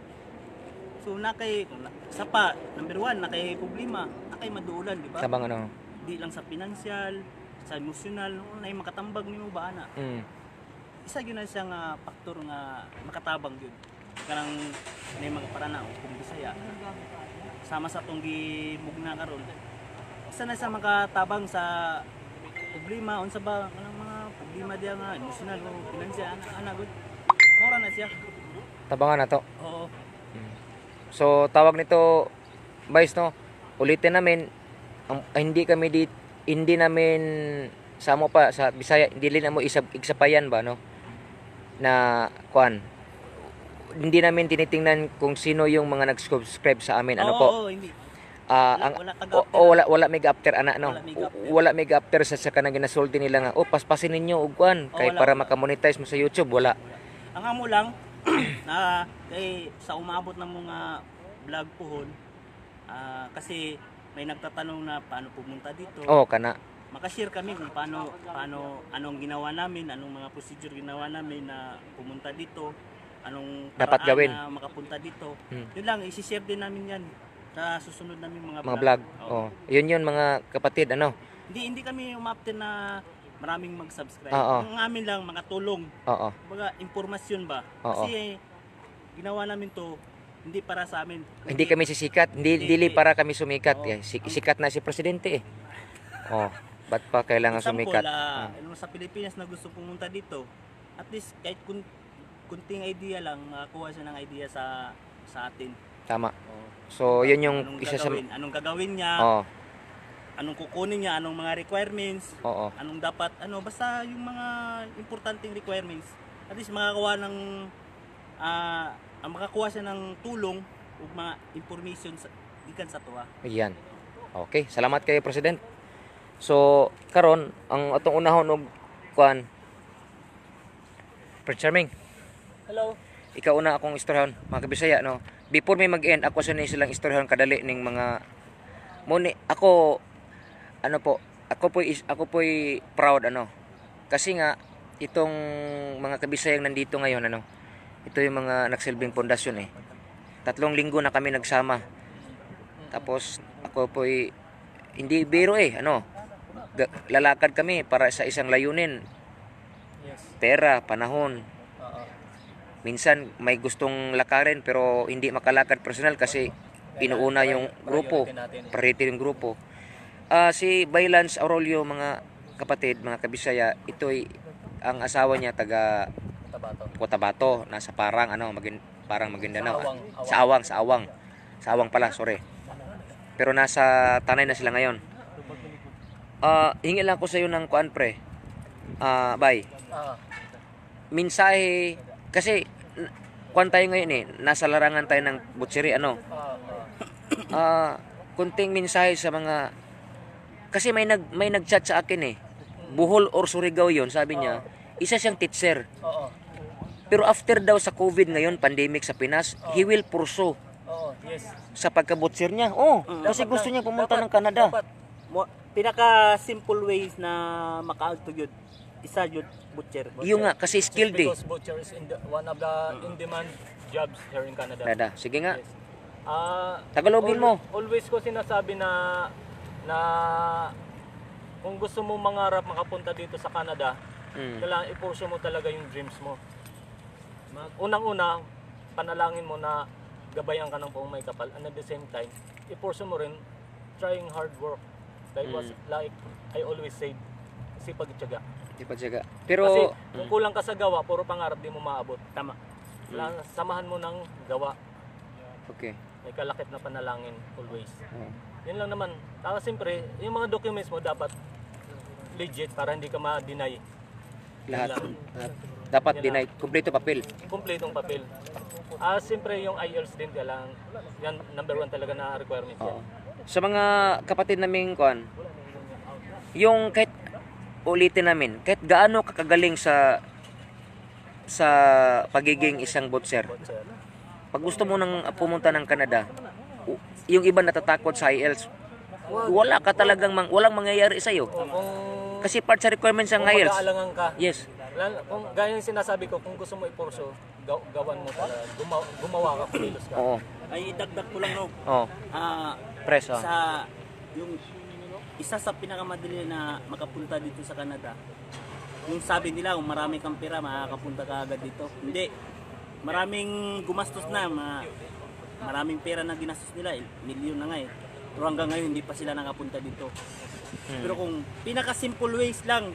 so nakay, isa pa, number one, nakay problema, nakay maduulan, di ba? Sabang ano? Di lang sa financial, sa emotional, na makatambag nimo ba ana. Isa yun na siya nga faktor nga makatabang yun. Karang may mga parana kung Bisaya. Sama sa tong gimugna karon. Isa na siya makatabang sa problema unsa ba kanang mga problema diya nga emotional o financial ana good. Mora na siya. Tabangan na to. Oo. So tawag nito, Vice no, ulitin namin, hindi namin sa mo pa sa Bisaya, hindi na mo igsapayan ba no, na kuan, hindi namin tinitingnan kung sino yung mga nag-subscribe sa amin, ano po. Oo, hindi. Wala may after ana no. Wala may after sa kanang ginasulti nila nga, paspasin ninyo og kuan kay para makamonetize mo sa YouTube, wala. Ang amo lang na kay sa umabot ng mga vlog pohon, kasi may nagtatanong na paano pumunta dito. Kana. Makashare kami kung paano anong ginawa namin, anong mga procedure ginawa namin na pumunta dito, anong dapat paraan gawin na makapunta dito. Yun lang, i-share din namin yan sa susunod namin mga vlog. Yun mga kapatid, ano. Hindi kami umapte na maraming mag-subscribe. Oo. Ang amin lang makatulong. Oo. Kumbaga impormasyon ba? Oo. Kasi ginawa namin to hindi para sa amin. Hindi kami sisikat, dili para kami sumikat. Sikat na si presidente eh. Ba't pa kailangan sumikat? Sa Pilipinas na gusto pumunta dito, at least kahit kunting idea lang, kuha siya ng idea sa atin. Tama. So, yun yung isa sa... Anong gagawin niya, anong kukunin niya, anong mga requirements, anong dapat, basta yung mga importanteng requirements. At least makakuha siya ng tulong o mga information gikan sa tuwa. Yan. Okay, salamat kayo, President. So, karon ang atong unahon og kuan. Prince Charming. Hello. Ikaw una akong istoryahan, mga kabisaya, no. Before may mag-end, ako sa silang istoryahan kadali ning mga muni ako po'y proud Kasi nga itong mga kabisayang nandito ngayon ito yung mga nagsilbing pundasyon eh. 3 linggo na kami nagsama. Tapos ako po'y hindi biro lalakad kami para sa isang layunin. Pera, panahon. Minsan may gustong lakarin pero hindi makalakad personal kasi inuuna yung grupo, priority yung grupo. Si Baylance Aurelio, mga kapatid, mga kabisaya, ito'y ang asawa niya taga Cotabato, nasa Parang Parang Maguindanao. Sa Awang pala, sorry. Pero nasa Tanay na sila ngayon. Hingi lang ko sa iyo ng kuan pre. Bay. Mensahe kasi kuan tayo ngayon nasa larangan tayo ng butchery kunting mensahe sa mga kasi may nag-chat sa akin Bohol or Surigao yon, sabi niya. Isa siyang teacher. Pero after daw sa COVID ngayon, pandemic sa Pinas, he will pursue. Sa pagka-butcher niya. Kasi gusto niya pumunta ng Canada. Pinaka simple ways na makaagto yun, isa yun, butcher. Yung nga, kasi skilled eh. Because butcher is one of the in-demand jobs here in Canada. Dada, sige nga. Yes. Ah, Tagalogin mo. Always ko sinasabi na kung gusto mo mangarap makapunta dito sa Canada, kailangan i-pursue mo talaga yung dreams mo. Unang-una, panalangin mo na gabayan ka ng buong may kapal, and at the same time, i-pursue mo rin trying hard work. Like I always say, sipag-tiyaga. Ipatsaga. Kasi Pero, kung kulang ka sa gawa, puro pangarap di mo maabot. Tama. Kailangan samahan mo ng gawa. okay. May kalakip na panalangin always. Oh. Yun lang naman. Tapos siyempre, yung mga documents mo dapat legit para hindi ka ma-deny. Lahat. Yun lang. Lahat. Dapat deny. Kompleto papel. Kumpletong papel. Siyempre yung IELTS din kailangan. Yan, number 1 talaga na requirement yan. Oo. Sa mga kapatid naming kuan, yung kahit ulitin namin, kahit gaano kakagaling sa pagiging isang butcher. Pag gusto mo nang pumunta ng Canada, yung iba natatakot sa IELTS, wala ka talagang walang mangyayari sa iyo. Kung Kasi part sa requirements ng IELTS. mag-aalangan ka, Yes. kung gaya yung sinasabi ko, kung gusto mo i-pursue, gawan mo talaga. Gumawa ka, kumilos ka. Oo. Ay idagdag ko lang Rob. Oo. Press, oh. Sa yung isa sa pinakamadali na makapunta dito sa Canada. Yung sabi nila kung marami kang pera makakapunta ka agad dito. Hindi. Maraming gumastos na, maraming pera na ginastos nila, milyon na nga eh. Pero hanggang ngayon hindi pa sila nakapunta dito. Pero kung pinaka-simple ways lang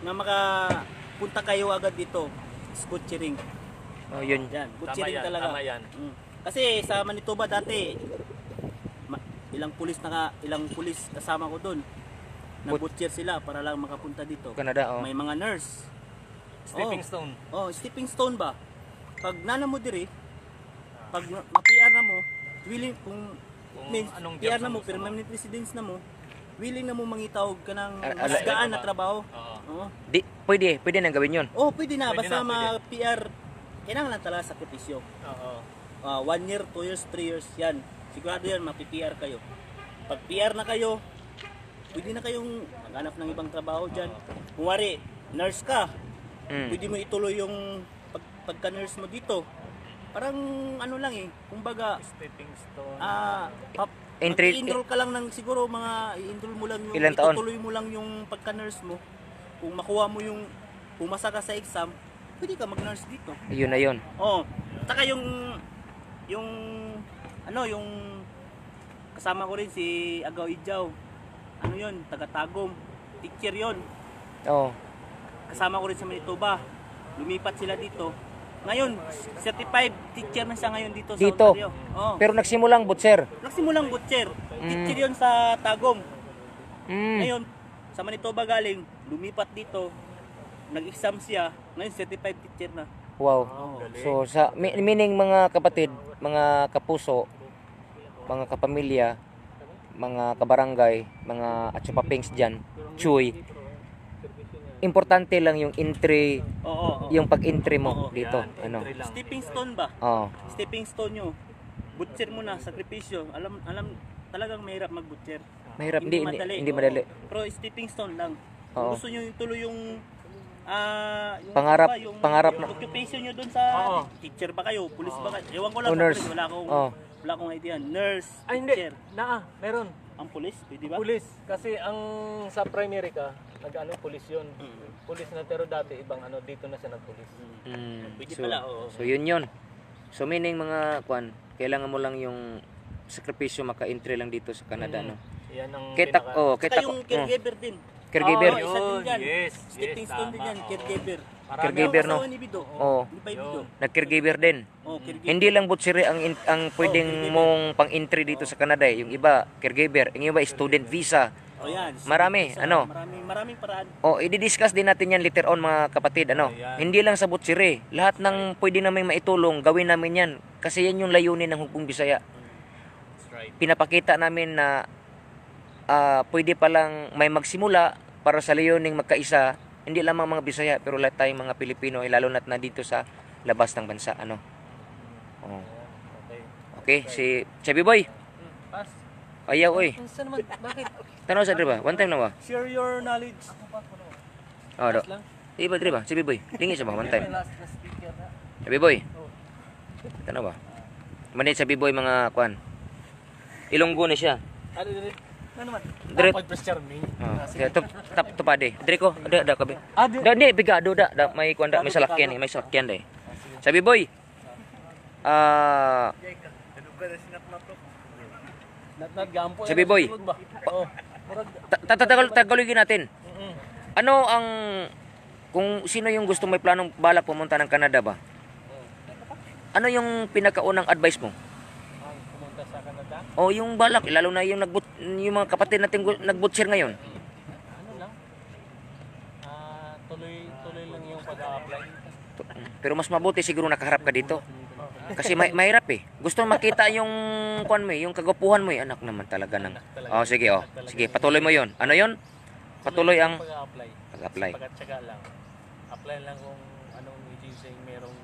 na makapunta kayo agad dito, is butchering. Oh, yun. Yan, Tama butchering yan, talaga. tama yan. Kasi sa Manitoba dati, ilang pulis kasama ko doon. Nag-butcher sila para lang makapunta dito. Canada, oh. May mga nurse. Stepping stone. Stepping stone ba? Pag nana mo diri, pag ma-PR na mo, willing kung means anong PR job na mo, gusto mo? permanent residence na mo, willing na mo mangitawag ka ng Al- mas gaan na al- trabaho. Oo. Oo. Pwede nang gawin yun. Pwede na. Pwede Basta na, pwede. ma-PR, kailangan lang talaga sakripisyo. Oo. 1 year, 2 years, 3 years, yan. Sigurado yan, mapi-PR kayo. Pag PR na kayo, pwede na kayong maghanap ng ibang trabaho dyan. Kung wari, nurse ka, pwede mo ituloy yung pagka-nurse mo dito. Parang ano lang eh, kumbaga, Stepping stone. Entry- enroll ka lang ng siguro mga i-enroll mo lang yung Ilang taon? itutuloy mo lang yung pagka-nurse mo. Kung makuha mo yung pumasa ka sa exam, pwede ka mag-nurse dito. Yun na yun. Saka yung kasama ko rin si Agaw Ijaw. Ano yun, taga-Tagum. Teacher yun. Oo. Kasama ko rin sa Manitoba. Lumipat sila dito. Ngayon, certified teacher na siya ngayon dito sa Dito? Ontario. Oo. Pero nagsimulang butcher. Nagsimulang butcher. Teacher yun sa Tagum. Mm. Ngayon, sa Manitoba galing, lumipat dito. Nag-exam siya. Ngayon, certified teacher na. Wow. So sa meaning mga kapatid, mga kapuso, mga kapamilya, mga kabarangay, mga atsupapings diyan, chuy. Importante lang yung entry, Oo. yung pag-entry mo Oo, dito, yan, ano. entry lang. Stepping stone ba? Oo. Stepping stone nyo. Butcher mo na, sakripisyo. Alam talagang mahirap mag-butcher. Mahirap, hindi Oo. madali. Pero stepping stone lang. Oo. Kung gusto nyo ituloy yung Pangarap- ano ba, yung pangarap yung na. occupation nyo doon sa Oo. teacher ba kayo, pulis ba kayo? Ewan ko lang O, sa nurse. pulis, Oo. wala akong idea. Nurse, Ay, hindi. teacher. Meron. Ang pulis, pwede ba? Pulis. Kasi ang sa primary ka, pulis yun. Pulis na, pero dati ibang dito na siya nagpulis. Pwede So, pala, oo. so yun. So meaning mga kwan, kailangan mo lang yung sakripisyo maka-entry lang dito sa Canada, no. Yan ang Kita Saka yung caregiver din. caregiver. Oo, isa din yan. Yes, Stepping stone din yan, caregiver. Caregiver, no? Asawa ni Bido. Oo. Di ba yung Bido? Nag-caregiver din. Caregiver. Hindi lang butchery ang pwedeng mong pang-entry dito sa Canada eh. Yung iba, caregiver. Yung iba, student visa. Yan. Marami, ano? Maraming paraan. I-discuss din natin yan later on mga kapatid, ano? Hindi lang sa butchery. Lahat ng pwede namin maitulong, gawin namin yan. Kasi yan yung layunin ng Hugpong Bisaya. Pinapakita namin na pwede palang may magsimula para sa layuning magkaisa. Hindi lamang mga Bisaya, pero lahat tayong mga Pilipino, lalo na't na dito sa labas ng bansa, ano? Oh. Okay, si Chubby Boy. Pass. Ayaw, oy. Saan naman? Bakit? Tanaw sa ba? One time na ba? Share your knowledge. Oh, do. Lang. Di ba, si Biboy. Lingi siya ba, one time. Biboy. Ano ba? Manit sa Biboy mga kwan. Ilonggo ni siya. Ano diri? Ano man? Dire. Dapat press charming. Kaya tap tupade. Dire ko, ada kabe. Ah, di. Da di bigado da may kwan da may salakyan may salakyan dai. Sa Biboy. Ah, Nat gampo. Sabi, boy. Oh. tagalogin natin. Ano ang kung sino yung gusto may planong balak pumunta ng Canada ba? Ano yung pinakaunang advice mo? Ang pumunta sa Canada. O yung balak, lalo na yung yung mga kapatid natin nagbutsir ngayon. Ano lang? Tuloy lang yung pag-a-apply. Pero mas mabuti siguro nakaharap ka dito. Kasi mahirap eh. Gusto makita yung kwan mo, yung kagwapuhan mo, anak naman talaga ng. Oh, sige, oh. Sige, patuloy mo 'yon. Ano 'yon? Patuloy ang Pag-a-apply. pag-apply. Pagkatsaga lang. Apply lang kung anong agency yung merong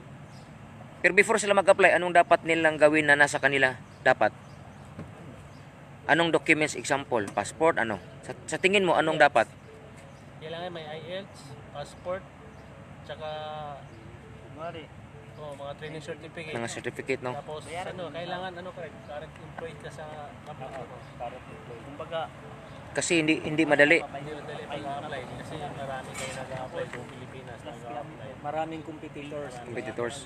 Pero before sila mag-apply, anong dapat nilang gawin na nasa kanila? Dapat. Anong documents example? Passport, ano? Sa tingin mo, anong dapat? kailangan may IELTS, passport, tsaka mga training certificate. Mga certificate, no? Tapos kailangan current employee ka sa company mo. Kumbaga, Kasi hindi madali. hindi na dali pag-apply kasi marami kayo nag-apply sa Pilipinas. Maraming competitors. Competitors.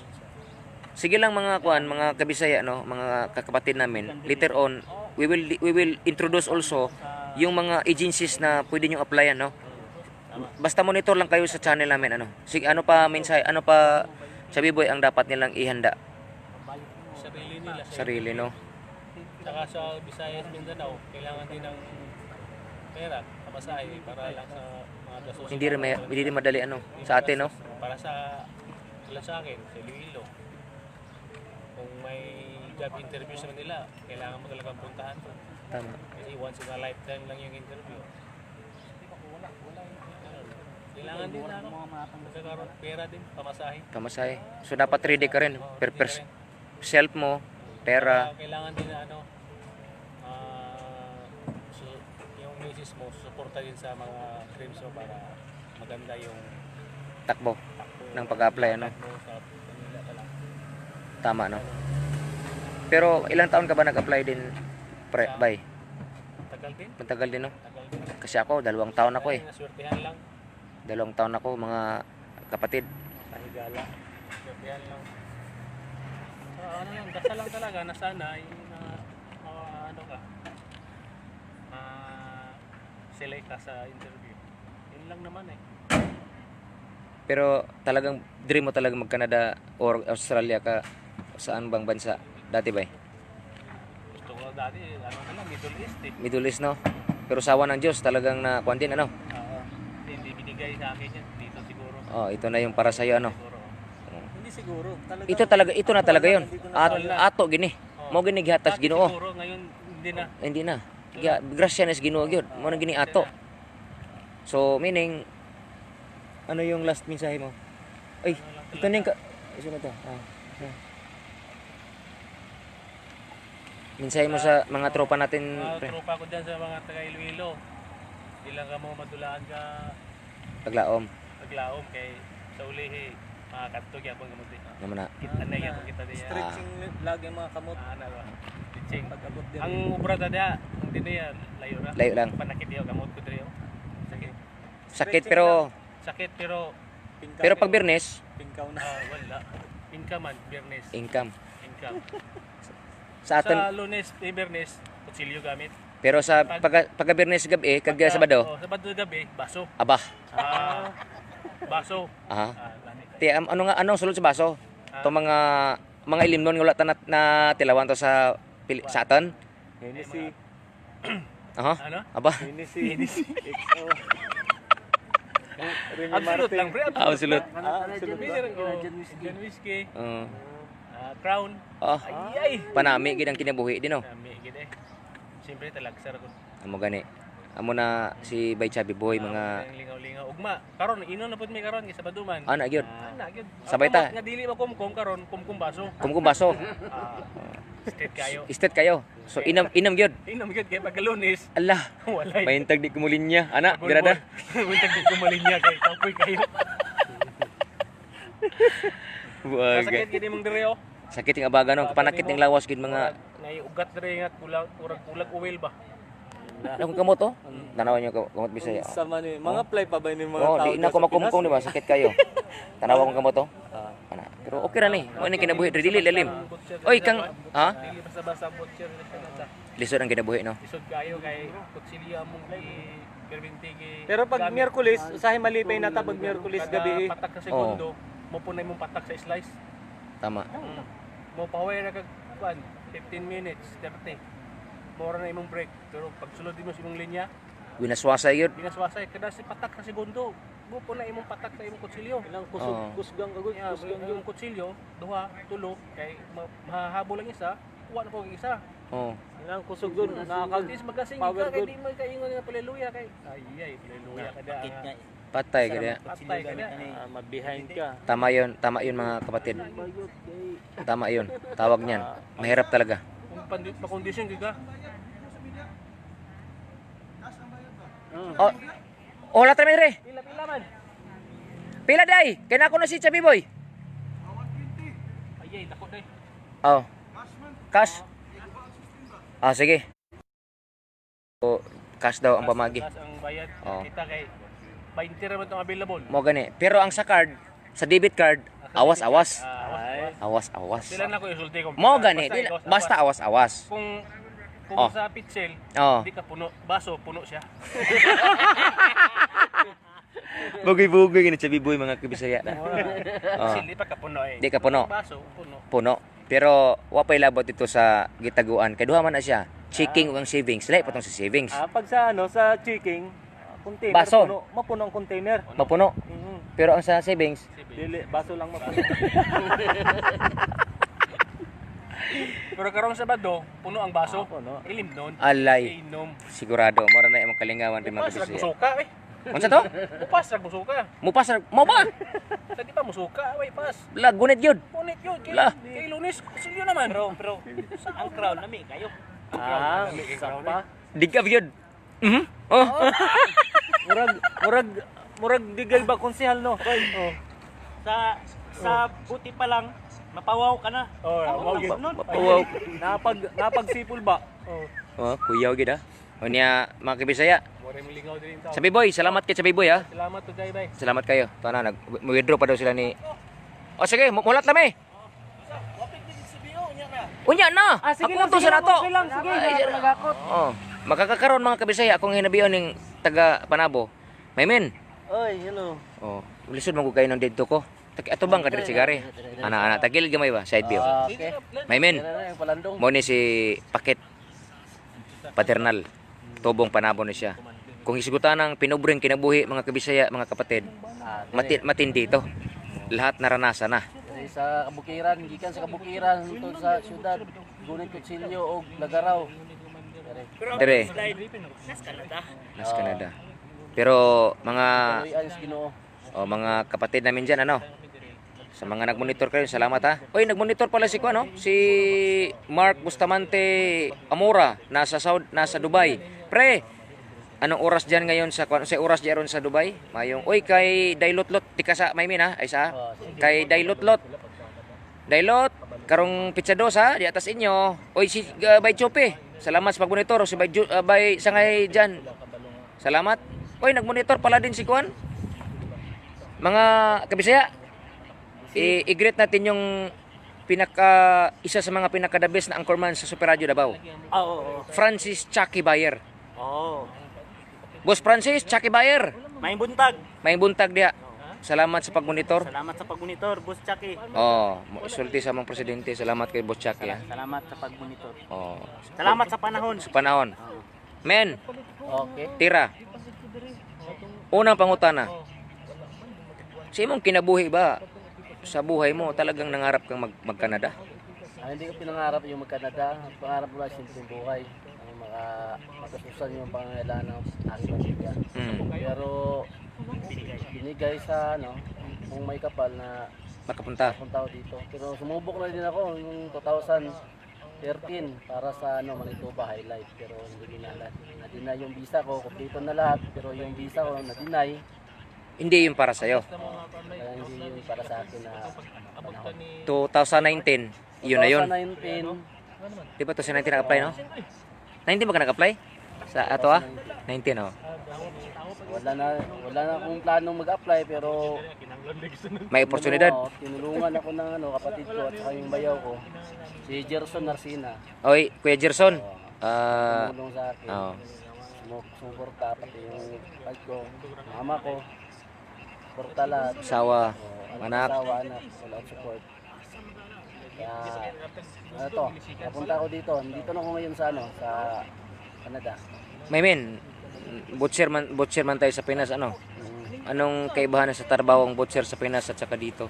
Sige lang mga kuan, mga kabisaya, no? Mga kakapatid namin. Later on, we will introduce also yung mga agencies na pwede nyo applyan, no? Basta monitor lang kayo sa channel namin, ano? Sige, ano pa sa Biboy ang dapat nilang ihanda? Sarili nila. Sarili, no? Saka sa Visayas, Mindanao, kailangan din ng pera, kamasahe para lang sa mga gasos. Hindi rin madali, ano? Sa atin, no? Para sa akin, sa Iloilo. Kung may job interview sa nila, kailangan mo talagang puntahan to. Tama. Kasi once in a lifetime lang yung interview. Kailangan din na magkakaroon pera din, pamasahe. Kamasahe. So dapat ready ka rin. Self mo, pera. Kailangan din na yung misis mo, suporta din sa mga dreams mo para maganda yung Takbo ng pag-apply, ano? takbo sa Manila talaga. Tama, no? Pero ilang taon ka ba nag-apply din, bay? Tagal din, Matagal din, no? tagal din. Kasi ako, 2 taon ako eh. Naswertehan lang, 2 taon ako, mga kapatid. kahigala. Naswertehan lang. Ano lang, dasal lang talaga na sana yung ano ka, select ka sa interview. Yun lang naman eh. Pero talagang dream mo talaga mag-Canada or Australia ka, saan bang bansa? Dati ba? Gusto ko dati, Middle East eh. Middle East, no? Pero sawa ng Diyos, talagang na din, ano? Hindi binigay sa akin yan, dito siguro. Oh, ito na yung para sa'yo, ano? Siguro. Hindi siguro. Ito na talaga yun. Ato, gini. Mo gini gihatas Dati Ginoo. siguro, ngayon hindi na. Hindi na. Grasya na sa Ginoo gyud. Mo na gini ato. So meaning ano yung last mensahe mo? Ay, ito na yung isa na to. Mensahe mo sa mga tropa natin, pre. Tropa ko dyan sa mga taga Iloilo. Hindi lang ka mo madulaan ka Paglaom. paglaom kay sa ulihi. Mga kanto gyapon gamot din. Naman na. Anay gyapon kita diya. Stretching lagi ang mga kamot. Ana ba? Teaching. Pag-abot din. Ang ubra ta diya, ang dinaya layo ra. Layo lang. Panakit diyo gamot ko diri. Sakit. Sakit pero Sakit pero pag Biyernes, Pingkaw na. wala. Income man, Biyernes. income. Income. Sa atin, Sa Lunes, Biyernes, kutsilyo gamit. pero sa pagka Biyernes gabi, kag Sabado, Sabado gabi, baso. aba. Baso. Aha. Ganit. Ti anong sulod sa baso? To mga ilimnon nga wala ta na tilawan to sa aton. Hennessy. Aha. Ano? Aba. Hennessy. XO. Absolute lang, pre. Absolute. Absolute. Gen whiskey, Uh, Crown. ay. Panami gid ang kinabuhi din, no. Nami gid eh. Siyempre talagsar ko. Amo gani. Amo na si Bay Chubby Boy mga Lingaw-lingaw. Ugma, karon ino na pud mi karon sa Baduman. ana gyud. Ana gyud. Sabay ta. Nga dili ba kumkum karon, kumkum baso. Kumkum baso. Straight kayo. Istet kayo. So inam gyud. Inom gyud kay pag Lunes, Allah. walay. Mahintag di kumulinya. Ana, grada. Wintag di kumalinya kay kapoy kayo. Buag. Sakit gini mong dire oh. Sakit yung abaga no, kapanakit ng lawas gid mga Naiugat dire nga kulag uwil ba. Ano kamot to? Tanawan niyo kamot Bisaya. Sama ni mga play pa ba ni mga Oh, tao di na ko makumkum di ba? Sakit kayo. Tanawa kong kamot to. Ana. Pero okay ra ni. Mo ni kinabuhi dili lalim. Oy kang ha? Dili basta-basta butcher na. Lisod ang kinabuhi no. Isod kayo kay kutsilya mong perminti Pero pag Miyerkules, usahay malipay na ta pag Miyerkules gabi. patak sa segundo, mo punay mong patak sa slice. Tama. Mo paway na kag 15 minutes, 30. Mora na imong break. Pero pag sulod mo sa imong linya, Winaswasa yun. binaswasay kada si patak sa segundo. Mo po na imong patak sa imong kutsilyo. Ilang Oo. kusgang kagod, Yeah, kusgang yung kutsilyo, duha, tulo, kay mahahabol lang isa, kuha na po ang isa. Oh. ilang kusog doon nakakag At least magasing Power ka, kay good. di mo kaingon nga paleluya kay. Ay, paleluya kada. Patay kaya. Patay kada. mag-behind ka. Tama yun mga kapatid. Tama yun. Tawag niyan. Mahirap talaga. Kung pa-condition ka. Oh. Oh, latra mere. Pila man. Pila day. Kaya ako na si Chubby Boy. Ay, dako day. Oh. Cash. Ah, sige. Oh, cash daw ang pamagi. Taas ang bayad. Oo. Kita kay 20 ra man tong available. Mo gani. Pero ang sa card, sa debit card, awas-awas. Ay. Awas-awas. Sila na ko isulti ko. Mo gani. Basta awas-awas. Kung Oh. sa pitsel, Oh. di ka puno, baso puno siya. Bugoy-bugoy gani Chubby Boy mga kabisaya na. Oh. Hindi pa ka puno eh. Di ka puno. Baso puno. Puno. Pero wapay labot ito sa gitaguan. Kay duha man na siya. Checking ug ang savings. Lahi pa tong sa savings. Pag sa sa checking, container Baso. mapuno ang container. Mapuno. Pero ang sa savings, Dili, baso lang mapuno. Pero karong Sabado, puno ang baso. puno. Ilim nun. alay. Inom. Sigurado mora na imong kalingawan rin mga Upas rag kabisaya. musuka eh. Unsa to? Upas rag musuka. Mupas mo ba? Tadi pa musuka, way pas. Lagunit yun. Punit yun. Lah. Kay Lunes, kusilyo naman. Pero ang crown nami kayo. Sapa. Digab yun. Mhm. Oh. Murag digay ba konsehal no? Oh. Sa buti pa lang mapawaw ka na. Oh, Wow. Napagsipol ba? Oh, kuyaw gid ah. O niya mga kabisaya. More mo lingaw din tao. Sabi boy, salamat kay Sabi boy ha. Salamat to Jay Bay. Salamat kayo. Tuwa na, nag-withdraw pa daw sila ni... O sige, mulat lang eh. Unya na! Sige Ako to sa nato. Sige lang, sige. Nagakot. Oh, makakakaroon mga kabisaya akong hinabiyon ng taga Panabo. Maymen. Oy, hello. Oh, lisod man ko kayo ng dito ko. Ato bang kadiri sigari? Ana tagil gamay ba side view. Okay. Maymen. Yung palandong. Mo ni si Paket Paternal. Tubong Panabo na siya. Kung isigutan ng pinubring kinabuhi mga kabisaya, mga kapatid, matindi ito. Lahat naranasan na. Sa kabukiran, gikan sa kabukiran ito sa syudad, gunit kutsilyo o lagaraw. Dire, Nas Canada. Nas Canada. Pero mga Ayos Ginoo. mga kapatid namin diyan ano. Sa mga nagmonitor kayo, salamat ha. Oy, nagmonitor pala si ano? Si Mark Bustamante Amora nasa Dubai. Pre, anong oras diyan ngayon sa oras diyan sa Dubai? Mayong kay Dailotlot tika sa Maymin ha, ay sa. Kay Dailotlot. Dailot, karong pizza dos ha, di atas inyo. Oy si Bay Chope. Salamat sa pagmonitor si Bay Sangay diyan. Salamat. Oy, nagmonitor pala din si Kuan. Mga kabisaya, i-greet natin yung isa sa mga pinaka-the best na anchorman sa Super Radio Davao. Oo. Francis Chucky Bayer. Oo. Boss Francis, Chucky Bayer. May buntag. May buntag diha. Salamat sa pagmonitor. Salamat sa pagmonitor, Boss Chucky. Oh, isulti sa among presidente. Salamat kay Boss Chucky. Ha? Salamat sa pagmonitor. Oh, Salamat sa panahon. sa panahon. Men, Okay. tira. Unang pangutana. Sa imong kinabuhi ba sa buhay mo talagang nangarap kang mag-Canada? Hindi ko pinangarap yung mag-Canada. Ang pangarap ko lang simpleng buhay. Ang makasusan yung pangangailangan ng aking pamilya. Pero binigay sa kung may kapal na Makapunta. punta ako dito. Pero sumubok na din ako noong 2013 para sa Manitoba Highlight. Pero hindi na-deny yung visa ko. Kompleto na lahat. Pero yung visa ko na-deny. Hindi yung para sa'yo. Kaya hindi yun para sa akin na panahon. 2019, yun na yun. 2019, Di ba 2019 nag-apply, no? 19 ba ka nag-apply? Sa ato 19, oh. wala na akong planong mag-apply pero May oportunidad. tinulungan ako ng kapatid ko at saka yung bayaw ko, si Gerson Narcina. Oy, Kuya Gerson. Tumulong sa akin. Oo. Sumuporta pati yung pag ko, mama ko. Suporta lahat. Sawa, Oo, anak. asawa, anak, wala akong support. Kaya, ano to, napunta ako dito. Dito na ako ngayon sa sa Canada. May men, butcher man tayo sa Pinas, ano? Anong kaibahan sa trabaho ang butcher sa Pinas at saka dito?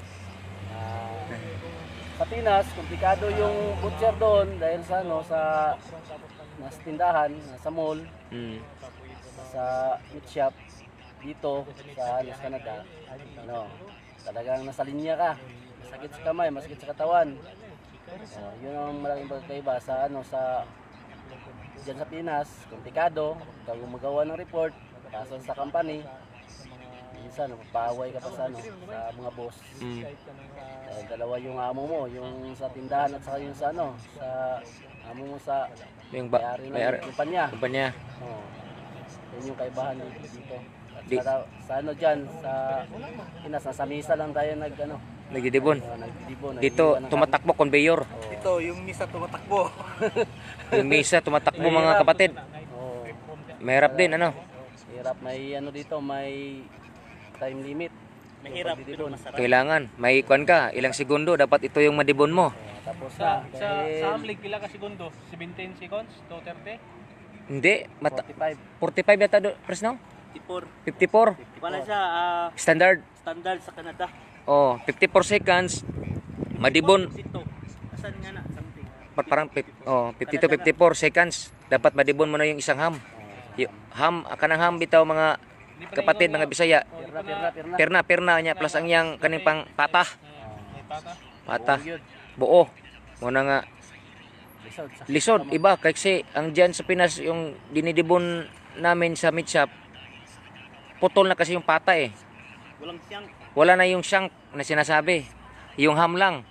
Sa Pinas, komplikado yung butcher doon dahil sa nasa tindahan, nasa mall, Mm. sa meat shop dito sa Canada. Talagang nasa linya ka. Masakit sa kamay, masakit sa katawan. Yun ang malaking pagkaiba sa diyan sa Pinas, komplikado, pag gumagawa ng report, kaso sa company, minsan mapapaaway ka pa sa mga boss. Mm. Dalawa yung amo mo, yung sa tindahan at saka yung sa amo mo sa Yung may-ari ng kumpanya. kumpanya. Yun yung kaibahan dito. At Di- sa dyan, sa Pinas, nasa misa lang tayo Nagdidibon. nagdidibon. Dito tumatakbo conveyor. Ito, yung misa tumatakbo. Yung misa tumatakbo mga kapatid. Mahirap din, ano? Hirap, may dito, may time limit. Mahirap Yung pero pagdidibon. masarap. Kailangan, may kuan ka, ilang segundo dapat ito yung madibon mo. Tapos Sa dahil Amlig, pila ka segundo? 17 seconds? 230? Hindi, 45. 45 yata do, Presno? 54. 54. Wala siya Standard. standard sa Canada. Oh, 54 seconds. Madibon. Dito. Asan nga na? Something. Parang 52-54 seconds. Dapat madibon mo na yung isang ham. Kanang ham bitaw mga kapatid, mga Bisaya. Pirna. Perna niya plus ang yang kaning pang patah. Patah. Yun. Buo. Muna nga Lisod. lisod iba kasi ang diyan sa Pinas yung dinidibon namin sa meat shop. Putol na kasi yung pata eh. Walang siyang. Wala na yung shank na sinasabi. Yung ham lang.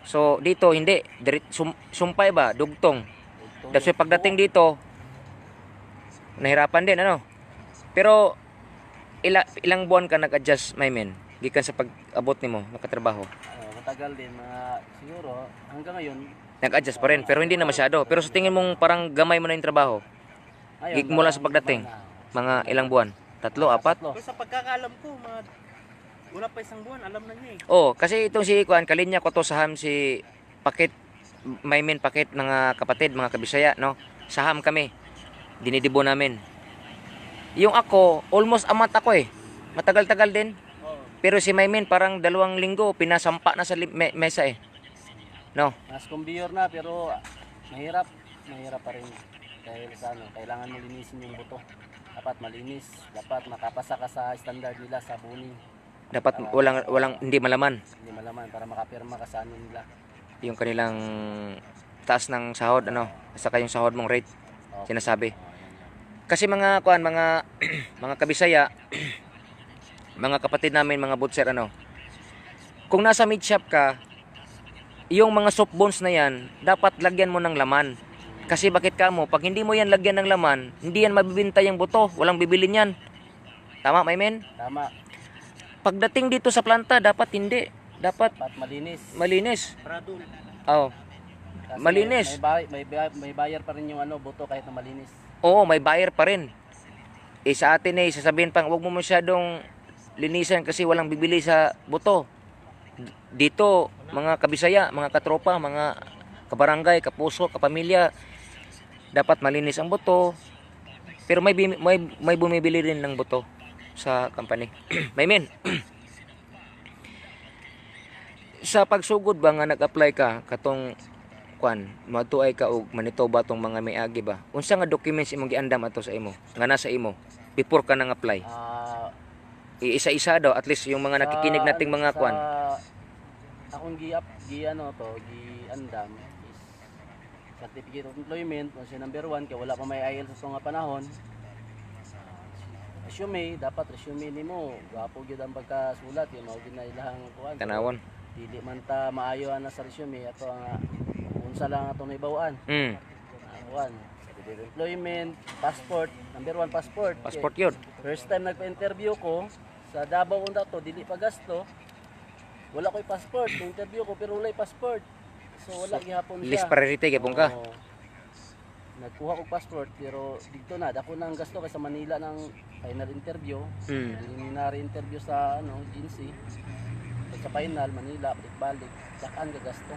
So dito hindi, sumpay ba, dugtong. Kasi pagdating dito nahirapan din ano. Pero ilang buwan ka nag-adjust, my men? Gikan sa pag-abot nimo nakatrabaho. Matagal din, siguro hanggang ngayon. Nag-adjust pa rin pero hindi na masyado. Pero sa tingin mong parang gamay mo na yung trabaho. Gig mo lang sa pagdating. Mga ilang buwan? 3, 4? Pero sa pagkakaalam ko, wala pa isang buwan, alam na niya eh. Oh, kasi itong si Kuan kalinya ko to sa ham si Pakit, may men Pakit mga kapatid, mga kabisaya, no? Sa ham kami. Dinidibo namin. Yung ako, almost amat ako eh. Matagal-tagal din. Pero si Maymin parang 2 linggo pinasampa na sa mesa eh. No. Mas conveyor na pero mahirap pa rin. Dahil sa kailangan mo linisin yung buto. Dapat malinis, dapat makapasa ka sa standard nila sa buning. Dapat walang hindi malaman Hindi malaman para makapirma ka sa nila. yung kanilang taas ng sahod ano, saka yung sahod mong rate sinasabi. Kasi mga kuan, mga mga kabisaya, mga kapatid namin, mga butcher ano. Kung nasa meat shop ka, yung mga soft bones na yan, dapat lagyan mo ng laman. Kasi bakit ka mo, pag hindi mo yan lagyan ng laman, hindi yan mabibinta yung buto, walang bibili niyan. Tama, my men? Tama, Pagdating dito sa planta, dapat hindi. Dapat dapat malinis. malinis. Prado. Oh, Kasi malinis. may bayar pa rin yung buto kahit na malinis. Oo, may buyer pa rin. Sa atin sasabihin pang huwag mo masyadong linisan kasi walang bibili sa buto. Dito, mga kabisaya, mga katropa, mga kabarangay, kapuso, kapamilya, dapat malinis ang buto. Pero may bumibili rin ng buto sa company. May men. Sa pagsugod ba nga nag-apply ka katong kwan, matuay ka og Manitoba tong mga may-agi ba? Unsa nga documents imong giandam ato sa imo? Nga nasa imo before ka nang apply? Iisa-isa daw at least yung mga nakikinig nating mga kwan. Akong giandam is certificate of employment, kasi number 1 kay wala pa may IELTS sa nga panahon. resume, dapat resume nimo gwapo gyud ang pagkasulat, yung mao gyud na ilahang kuan. Tanawon. Dili man ta maayo ana sa resume ato nga unsa lang ato naibawaan. Kuan, employment, passport, number 1 passport. Passport yun. First time nagpa-interview ko sa Davao unta to, dili pa gasto. Wala ko'y passport, interview ko pero wala passport. So wala gihapon siya. List priority gyapon ka. Oo. Nagkuha ko passport pero dito na dako nang gasto kay sa Manila ng final interview. Preliminary interview sa agency. At sa final Manila balik-balik, dakan ka gasto.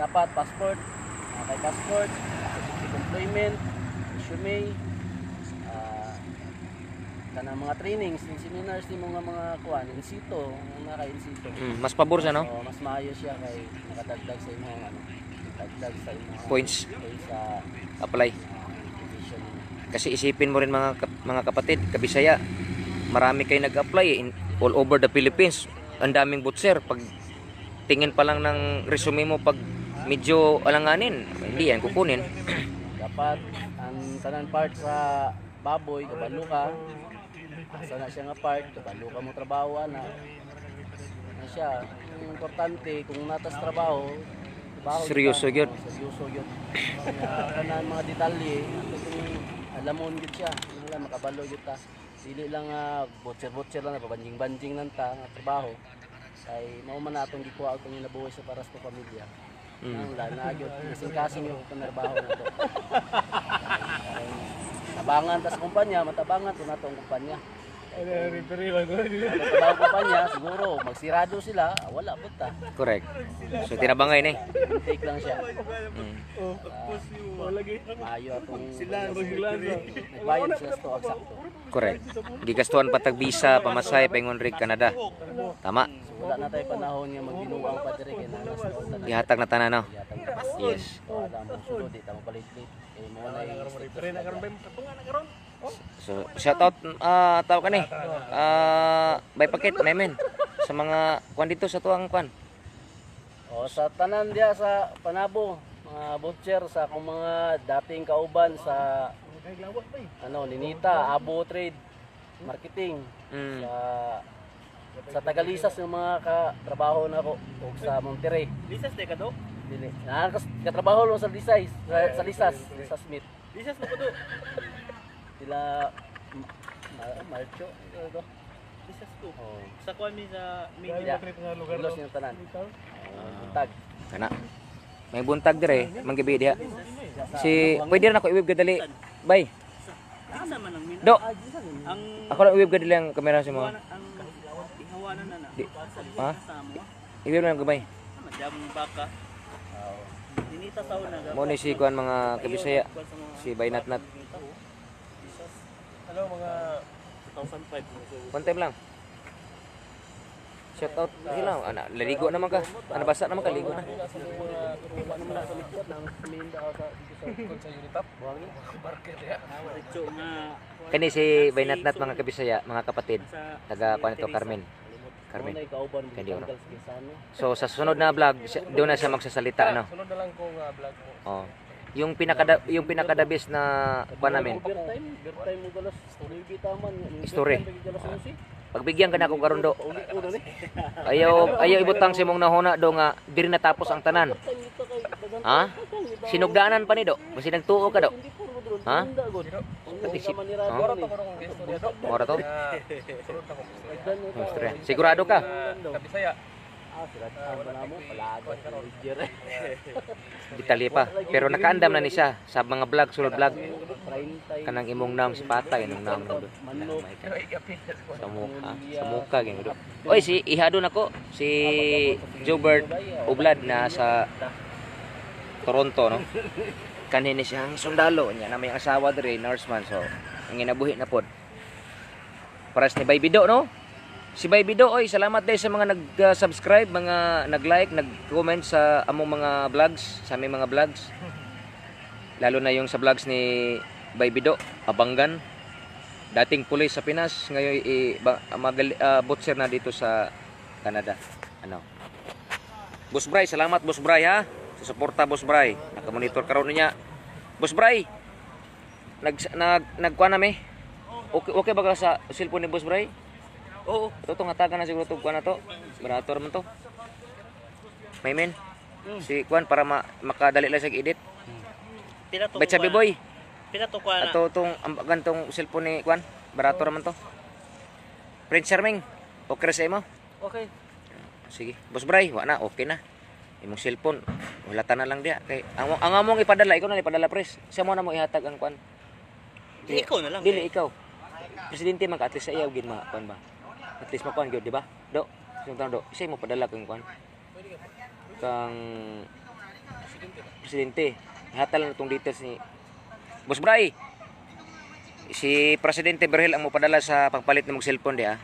Dapat passport, kay passport, employment, resume, kanang mga trainings, seminars ni mga kuan in situ, naka in situ. Mas pabor siya, no? So, mas maayo siya kay nakadagdag sa imong dagdag sa imong Points. sa Apply. position. Kasi isipin mo rin mga kapatid, kabisaya, marami kayo nag-apply all over the Philippines. Ang daming butser. Pag tingin pa lang ng resume mo, pag medyo alanganin, hindi yan kukunin. Dapat ang tanan part sa baboy, kabalo ka. Asa na siya nga part, kabalo ka mo trabaho na. Ano siya, ang importante kung natas trabaho, Seryoso yun. Seryoso yun. Kanan mga detalye, kung alam mo yun siya, wala makabalo yun ta. Dili lang butcher lang, pabanjing-banjing lang ta, nga trabaho. Kay mao man natong gikuha og nabuhay sa para sa pamilya. Nang lanagyod, kasing-kasing yung panarbaho na to. Tabangan ta sa kumpanya, matabangan to nato ang kumpanya. Tabangan kumpanya, siguro magsirado sila, wala po ta. Correct. So tinabangay ni. Take lang siya. Maayo atong nagbayad sila sa to eksakto. Correct. Gigastuhan patag visa, pamasay, paingon rig Canada. Tama. So wala na tayo panahon nga magbinuang pa diri kay nanas na tanan. Ihatag na tanan, no? Yes. Wala mo sulod di ta mo palit-lit. Kay mo na yung So shout out tawag ka ni. By packet namin sa mga kwan dito sa tuang kwan. O sa tanan dia sa Panabo, mga butcher sa akong mga dating kauban sa Ninita, Abo Trade, Marketing, sa Tagalisas yung mga katrabaho na ko o sa Monterrey. Lisas de ka do? Dili. Katrabaho lang sa Lisay, sa Lisas Smith. Lisas mo ko do. Sila Marcho, do. Lisas ko. Oh. Sa kuan mi sa Yeah. Los yung tanan. Tag. Kana. May buntag dire, manggabi diha. Si pwede na ako i-web gadali. Bye. Kinsa man ang min. Do. Ang Ako lang i-web gadali ang kamera si mo. ang ihawanan na na. Di- Ha? Ha? Samo. I-web lang gabay. Madamong baka. Dinita sa una ga. Mo ni si kuan mga kabisaya, si Baynatnat. Hello mga 2005. One time lang. Shout out sila. Ana, laligo naman ka. Ana basa naman ka, ligo na. Diretso nga Kani si Baynatnat mga kabisaya, mga kapatid. sa Taga kuan ito Carmen. Carmen. May kauban mo Kandi, tanggal sa Gisano. So sa susunod na vlog, doon na siya magsasalita, no. sunod na lang kung vlog mo. Oh. Yung pinaka the best na kuan namin. Beer time mo galas, story taman. Story. Galas 11. Pagbigyan ka na akong karon do. Uli ko na ni. Ayaw ibutang si mong nahuna do nga diri natapos ang tanan. Ha? Sinugdaanan pa ni do. Kasi nagtuo ka do. Ha? Patisip. Moro to kung istorya do. Mora to? Sunod na ko. Istorya. Sigurado ka? Kabisaya. Sila na mo palagi Roger. Detalye pa. Pero nakaandam na ni siya sa mga vlog, sulod vlog. 30 Kanang imong nam si Patay, imong nam do. manok. Sa muka gyud do. Oy, si ihado nako si Jobert Oblad na sa Toronto, no. Kanini siyang sundalo niya na may asawa diri, nurseman, so ang ginabuhi na pod. Paras ni Baybido, no. Si Baybido, oy, salamat dahil sa mga nag-subscribe, mga nag-like, nag-comment sa among mga vlogs, sa aming mga vlogs. Lalo na yung sa vlogs ni Baybido, Abanggan. Dating pulis sa Pinas, ngayon butcher na dito sa Canada. Ano? Boss Bray, salamat Boss Bray ha. Sa suporta Boss Bray. Naka-monitor karon niya. Boss Bray. Nagkuan nami. Okay, okay ba ka sa cellphone ni Boss Bray? Oo. Ito itong hatagan na siguro ito, kuwan na to. Barato naman to. May men. Si kuwan para makadali lang siya edit. Pila to. Bay sabi boy. Pila to kuha na. Ato itong gantong cellphone ni kuwan. Barato naman to. Prince Charming. Okay sa imo? Okay. Sige. Boss Bray, wa na, okay na. Imong cellphone, wala ta na lang diya. Kay ang among ipadala, ikaw na ipadala pres. Sa mo na mo ihatag ang kuwan. Ikaw na lang. Dili ikaw. Presidente man ka at least sa iya gid ma kuan ba. At least makuan gyud, di ba? Do. Sing do. Isa mo padala kang kuan. Kang presidente. Ihatal na tong details ni Boss Bray. Si Presidente Berhel ang mo padala sa pagpalit ng cellphone di ah.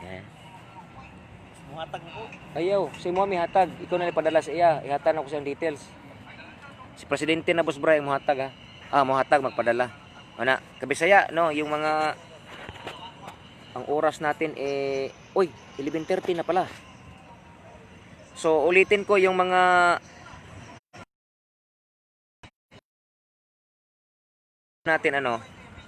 Yan. Muhatag mo ko. Ayaw, si mo hatag. Ikaw na ipadala sa iya. Ihatag na ko sa details. Si Presidente na Boss Bray mo hatag ah. Mo hatag magpadala. Ana, kabisaya no, yung mga ang oras natin uy, 11:30 na pala. So ulitin ko yung mga natin